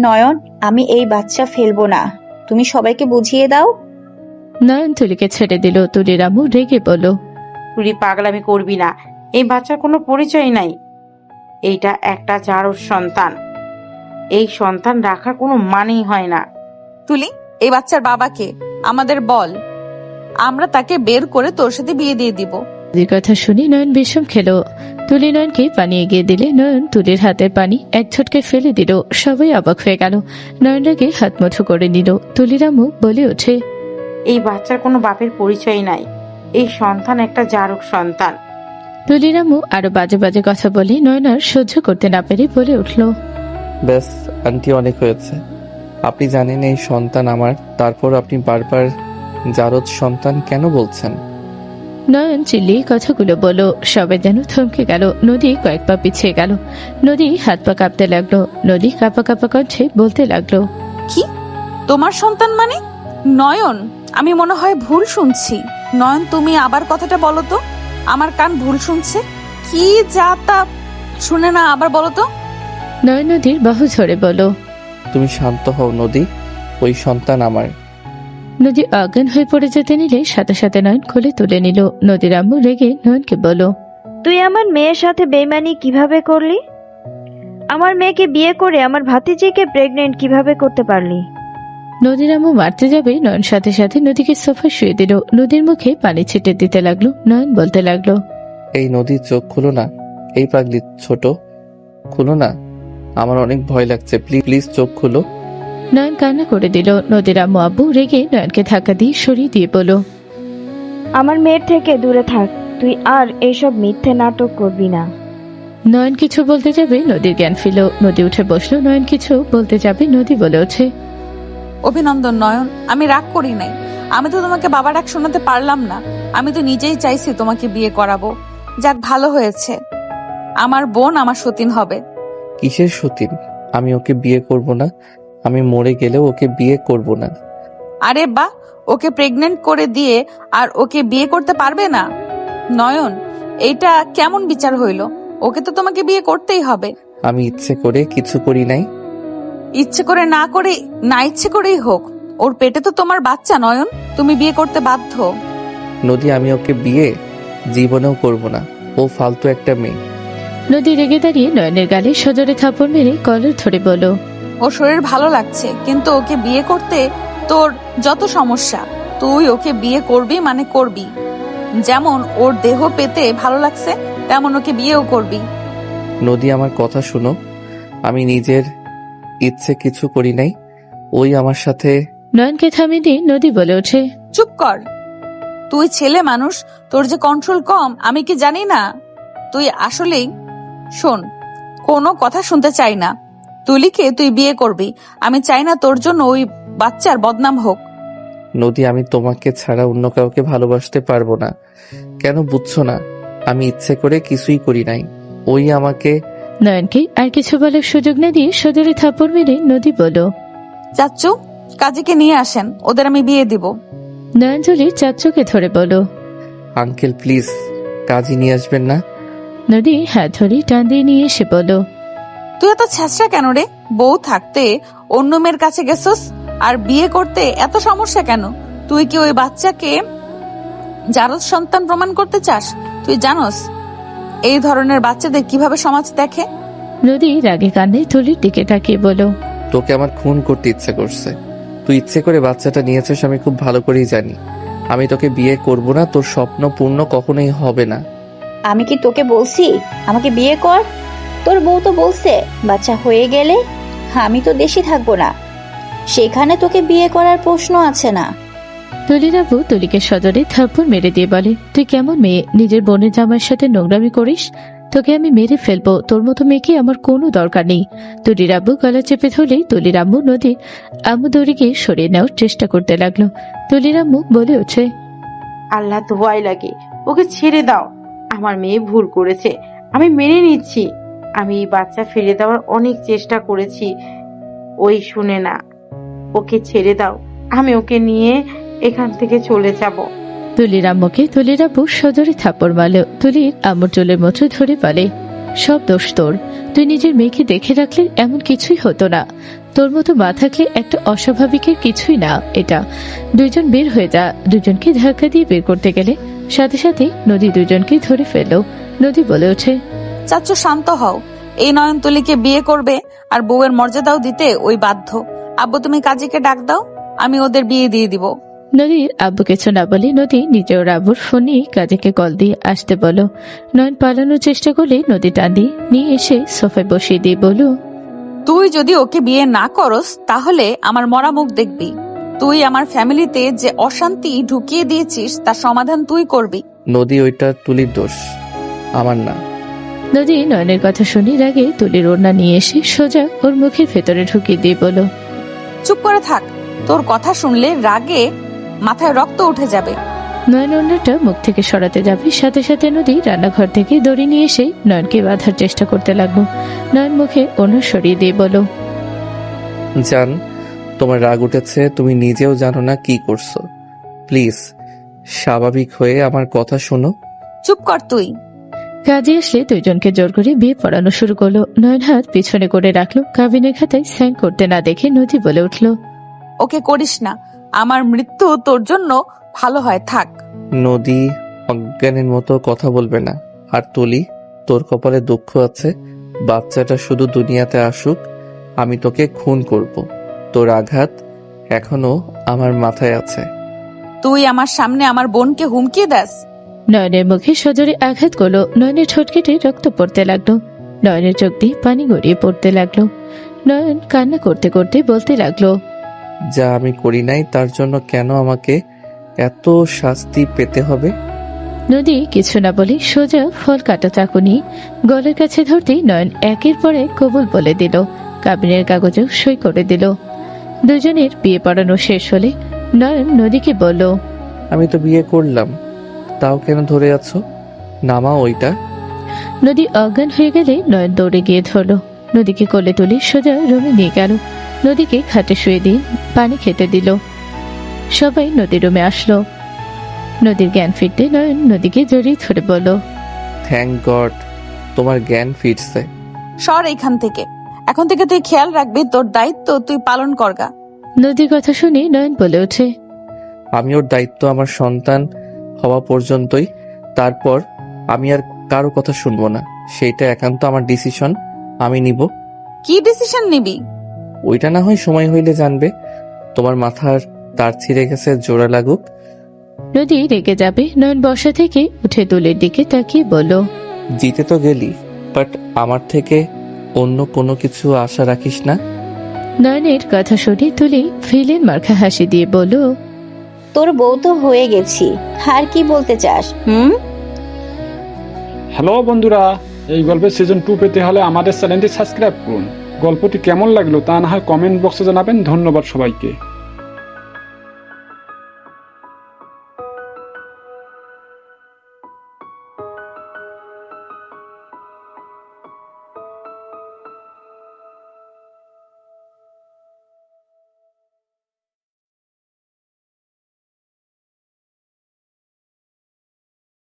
নয়ন, আমি এই বাচ্চা ফেলবো না। তুমি সবাইকে বুঝিয়ে দাও। নয়ন তুলিকে ছেড়ে দিল। তুলির আম্মু রেগে বলল, তুলি পাগলামি করবি না, এই বাচ্চার কোনো পরিচয় নাই। এইটা একটা জারোর সন্তান, এই সন্তান রাখার কোনো মানেই হয় না। তুলি, এই বাচ্চার বাবাকে আমাদের বল, আমরা তাকে বের করে তোর সাথে বিয়ে দিয়ে দিব। তুলির কথা শুনে নয়ন বিষম খেলো। তুলি নয়নকে পানি এগিয়ে দিলে নয়ন তুলির হাতের পানি এক ঝটকে ফেলে দিল। সবাই অবাক হয়ে গেল। নয়ন রাগে হাত মুঠো করে নিল। তুলির আম্মু বলে ওঠে, এই বাচ্চার কোনো বাপের পরিচয় নাই, এই সন্তান একটা জারক সন্তান। তুলির আম্মু আরো বাজে বাজে কথা বলে নয়ন আর সহ্য করতে না পেরে বলে উঠল, ব্যাস আন্টি, অনেক হয়েছে। আপনি জানেন এই সন্তান আমার, তারপর আপনি বারবার জারদ সন্তান কেন বলছেন? নয়ন চিল্লিয়ে কথাগুলো বলল। সবাই যেন থমকে গেল। নদী কয়েক পা পিছিয়ে গেল। নদী হাত পা কাঁপতে লাগলো। নদী কাঁপা কাঁপা কণ্ঠে বলতে লাগলো, কি তোমার সন্তান মানে? নয়ন, আমি মনে হয় ভুল শুনছি। নয়ন, তুমি আবার কথাটা বলো তো, আমার কান ভুল শুনছে। কি যা তা শুনে না, আবার বলো তো। নয়ন নদীর বাহু ঝরে বলল, তুমি শান্ত হও নদী, ওই সন্তান আমার। নদী অজ্ঞান হয়ে পড়ে যেতে নিলে সাথে সাথে নয়ন কোলে তুলে নিল। নদীর আম্মু রেগে নয়নকে বলল, তুই আমার মেয়ের সাথে বেইমানি কিভাবে করলি? আমার মেয়েকে বিয়ে করে আমার ভাতিজিকে প্রেগনেন্ট কিভাবে করতে পারলি? নদীর আম্মু মারতে যাবে, নয়ন সাথে সাথে নদীকে সোফায় শুয়ে দিল। নদীর মুখে পানি ছিটে দিতে লাগলো। নয়ন বলতে লাগলো, এই নদীর চোখ খুলো না, এই পাগলি ছোট, খুলো না, আমার অনেক ভয় লাগছে, প্লিজ চোখ খুলো। নয়ন কান্না করে দিল। নদীর আম্মু আব্বু রেগে নয়নকে ধাক্কা দিয়ে সরিয়ে দিয়ে বলল, আমার মেয়ের থেকে দূরে থাক, তুই আর এইসব মিথ্যে নাটক করবি না। নয়ন কিছু বলতে যাবে, নদীর জ্ঞান ফিরল। নদী উঠে বসলো। নয়ন কিছু বলতে যাবে, নদী বলে ওঠে, অভিনন্দন নয়ন, আমি রাগ করি নাই। আমি তো তোমাকে বাবা ডাক শোনাতে পারলাম না। আমি তো নিজেই চাইছি তোমাকে বিয়ে করাবো। যাক, ভালো হয়েছে। আমার বোন আমার সতীন হবে। কিসের সতীন? আমি ওকে বিয়ে করব না, আমি মরে গেলেও ওকে বিয়ে করব না। আরে বা, ওকে প্রেগনেন্ট করে দিয়ে আর ওকে বিয়ে করতে পারবে না? নয়ন, এইটা কেমন বিচার হইল? ওকে তো তোমাকে বিয়ে করতেই হবে। আমি ইচ্ছে করে কিছু করি নাই। ইচ্ছে করে না করে, না ইচ্ছে করেই হোক, ওর পেটে তো তোমার বাচ্চা। নয়ন, তুমি বিয়ে করতে বাধ্য। নদী, আমি ওকে বিয়ে জীবনেও করব না, ও ফালতু একটা মেয়ে। নদী রেগে দাঁড়িয়ে নয়নের গালে সজোরে থাপড় মেরে কলার ধরে বলল, ও শরীর ভালো লাগছে, কিন্তু ওকে বিয়ে করতে তোর যত সমস্যা, তুই ওকে বিয়ে করবি মানে করবি। যেমন ওর দেহ পেতে ভালো লাগছে, তেমন ওকে বিয়েও করবি। নদী, আমার কথা শুনো, আমি নিজের ইচ্ছে কিছু করি নাই, ওই আমার সাথে। নয়নকে থামিয়ে দিয়ে নদী বলে ওঠে, চুপ কর, তুই ছেলে মানুষ, তোর যে কন্ট্রোল কম আমি কি জানি না? তুই আসলেই, শোন, কোনো কথা শুনতে চাই না। তুলিকে তুই বিয়ে করবি, আমি চাই না তোর জন্য ওই বাচ্চার বদনাম হোক। নদী, আমি তোমাকে ছাড়া অন্য কাউকে ভালোবাসতে পারবো না। কেন বুঝছো না? আমি ইচ্ছে করে কিছুই করি নাই। ওই আমাকে। নয়নকে আর কিছু বলার সুযোগ না দিয়ে সজোরে থাপড় মেরে নদী বলল, চাচ্চু, কাজীকে নিয়ে আসেন, ওদের আমি বিয়ে দিব। নয়ন জলির চাচ্চুকে ধরে বলল। আঙ্কেল প্লিজ, কাজী নিয়ে আসবেন না। নদী হাত ধরে টান দিয়ে নিয়ে এসে বলল, তুই এত ছ্যাঁচড়া কেন রে? বউ থাকতে অন্য মেয়ের কাছে গেছস, আর বিয়ে করতে এত সমস্যা কেন? তুই কি ওই বাচ্চাকে জারজ সন্তান প্রমাণ করতে চাস? তুই জানোস এই ধরনের বাচ্চাদের কিভাবে সমাজ দেখে? নদী রাগে কান্নায় তুলির দিকে তাকিয়ে বলল, তোকে আমার খুন করতে ইচ্ছে করছে। তুই ইচ্ছে করে বাচ্চাটা নিয়েছিস, আমি খুব ভালো করেই জানি। আমি তোকে বিয়ে করব না, তোর স্বপ্ন পূর্ণ কখনোই হবে না। আমি কি তোকে বলছি আমাকে বিয়ে কর? তোর বউ তো বলছে বাচ্চা হয়ে গেলে আমি তো দেশে থাকবো না, সেখানে তোকে বিয়ে করার প্রশ্ন আছে না। তুলির আব্বু তুলিকে সজোরে থাপ্পড় মেরে দিয়ে বলে, তুই কেমন মেয়ে? নিজের বোনের জামাইয়ের সাথে নোংরামি করিস? তোকে আমি মেরে ফেলবো। তোর মতো মেয়েকে আমার কোনো দরকার নেই। তুলির আব্বু গলা চেপে ধরলেই তুলির আম্মু নদী আম্মু দড়ি গিয়ে সরিয়ে নেওয়ার চেষ্টা করতে লাগলো। তুলির আম্মু বলে ওঠে, আল্লাহ তো ভয় লাগে, ওকে ছেড়ে দাও। আমার মেয়ে ভুল করেছে, আমি মেনে নিচ্ছি। আমি এই বাচ্চা ফিরে দেওয়ার অনেক চেষ্টা করেছি, ওই শুনে না। ওকে ছেড়ে দাও, আমি ওকে নিয়ে এখান থেকে চলে যাব। তুলির আম্মুকে তুলির আব্বু সজোরে থাপ্পড় মারল। তুলির আম্মুর চুলের মুঠো ধরে বলে, সব দোষ তোর। তুই নিজের মেয়েকে দেখে রাখলে এমন কিছুই হতো না। তোর মতো মা থাকলে একটা অস্বাভাবিকের কিছুই না এটা। দুইজন বের হয়ে যা। দুজনকে ধাক্কা দিয়ে বের করতে গেলে সাথে সাথে নদী দুজনকে ধরে ফেলল। নদী বলে ওঠে, চাচ্চু শান্ত হও। এই নয়নতলীকে বিয়ে করবে আর বউয়ের মর্যাদাও দিতে ওই বাধ্য। আব্বু তুমি কাজীকে ডাক দাও, আমি ওদের বিয়ে দিয়ে দিব। নদীর আব্বু কিছু না বলে নদী নিজে ওর আব্বুর ফোন নিয়ে কাজীকে কল দিয়ে আসতে বলো। নয়ন পালানোর চেষ্টা করলে নদী টান দিয়ে নিয়ে এসে সোফায় বসিয়ে দিয়ে বলো, তুই যদি ওকে বিয়ে না করস তাহলে আমার মরা মুখ দেখবি। তুই আমার ফ্যামিলিতে যে অশান্তি ঢুকিয়ে দিয়েছিস তার সমাধান তুই করবি। নদী, ওইটা তুলির দোষ, আমার না। নদী নয়নের কথা শুনি রাগে তুলির ওড়না নিয়ে এসে সোজা ওর মুখের ভেতরে ঢুকিয়ে দিয়ে বলো, চুপ করে থাক, তোর কথা শুনলে রাগে মাথায় রক্ত উঠে যাবে। নয়ন ওড়নাটা মুখ থেকে সরাতে যাবে, সাথে সাথে নদী রান্নাঘর থেকে দড়ি নিয়ে এসে নয়নকে বাঁধার চেষ্টা করতে লাগলো। নয়ন মুখে ওড়না সরিয়ে দিয়ে বলো, জান, তোমার রাগ উঠেছে, তুমি নিজেও জানো না কি করছো। প্লিজ স্বাভাবিক হয়ে আমার কথা শোনো। চুপ কর তুই। কাজে আসলে দুইজনকে জোর করে বিয়ে পড়ানো শুরু করলো। নয়ন হাত পিছনে করে রাখলো। কাবিনের খাতায় সাইন করতে না দেখে নদী বলে উঠল, ওকে করিস না, আমার মৃত্যু তোর জন্য ভালো হয়, থাক। নদী, অজ্ঞানের মতো কথা বলবে না। আর তুলি, তোর কপালে দুঃখ আছে। বাচ্চাটা শুধু দুনিয়াতে আসুক, আমি তোকে খুন করব। তোর আঘাত এখনো আমার মাথায় আছে। তুই আমার সামনে আমার বোনকে হুমকি দাস। নয়নের মুখে সজোরে আঘাত করলো। নয়নের ঠোঁট কেটে রক্ত পড়তে লাগলো। নয়নের চোখ দিয়ে পানি গড়িয়ে পড়তে লাগলো। নয়ন কান্না করতে করতে বলতে লাগলো, যা আমি করি নাই তার জন্য কেন আমাকে এত শাস্তি পেতে হবে? নদী কিছু না বলে সোজা ফল কাটা চাকু নিয়ে গলার কাছে ধরতেই নয়ন একের পর এক কবুল বলে দিল। কাবিনের কাগজেও সই করে দিল। দুজনের বিয়ে পড়ানো শেষ হলে নয়ন নদীকে বলল, আমি তো বিয়ে করলাম, তাও কেন ধরে আছো? নামা ওইটা। নদী অজ্ঞান হয়ে গেলে নয়ন দৌড়ে গিয়ে ধরল। নদীকে কোলে তুলে সোজা রুমে নিয়ে গেল। নদীকে খাটে শুয়ে দিয়ে পানি খেতে দিল। সবাই নদীর রুমে আসলো। নদীর জ্ঞান ফিরতে নয়ন নদীকে জড়িয়ে ধরে বলল, থ্যাংক গড, তোমার জ্ঞান ফিরছে। সর এইখান থেকে। এখন থেকে তুই খেয়াল রাখবি, তোর দায়িত্ব তুই পালন করগা। নদীর কথা শুনে নয়ন বলে ওঠে, আমি ওর দায়িত্ব আমার সন্তান হওয়া পর্যন্তই। তারপর আমি আর কারো কথা শুনবো না। সেইটা একান্ত আমার ডিসিশন, আমি নিব। কি ডিসিশন নিবি? ওইটা না হয় সময় হইলে জানবে। তোমার মাথার তার ছিঁড়ে গেছে, জোড়া লাগুক। নদী রেগে যাবে। নয়ন বসা থেকে উঠে তুলির দিকে তাকিয়ে বলল, জিতে তো গেলি, বাট আমার থেকে অন্য কোনো কিছু আশা রাখিস না। নয়নের কথা শুনে তুলি ফিলের মার্কা হাসি দিয়ে বলল, তোর বউ তো হয়ে গেছি, আর কি বলতে চাস? হ্যালো বন্ধুরা, এই গল্পের সিজন 2 পেতে হলে আমাদের চ্যানেলটি সাবস্ক্রাইব করুন। গল্পটি কেমন লাগলো তা না হয় কমেন্ট বক্সে জানাবেন। ধন্যবাদ সবাইকে।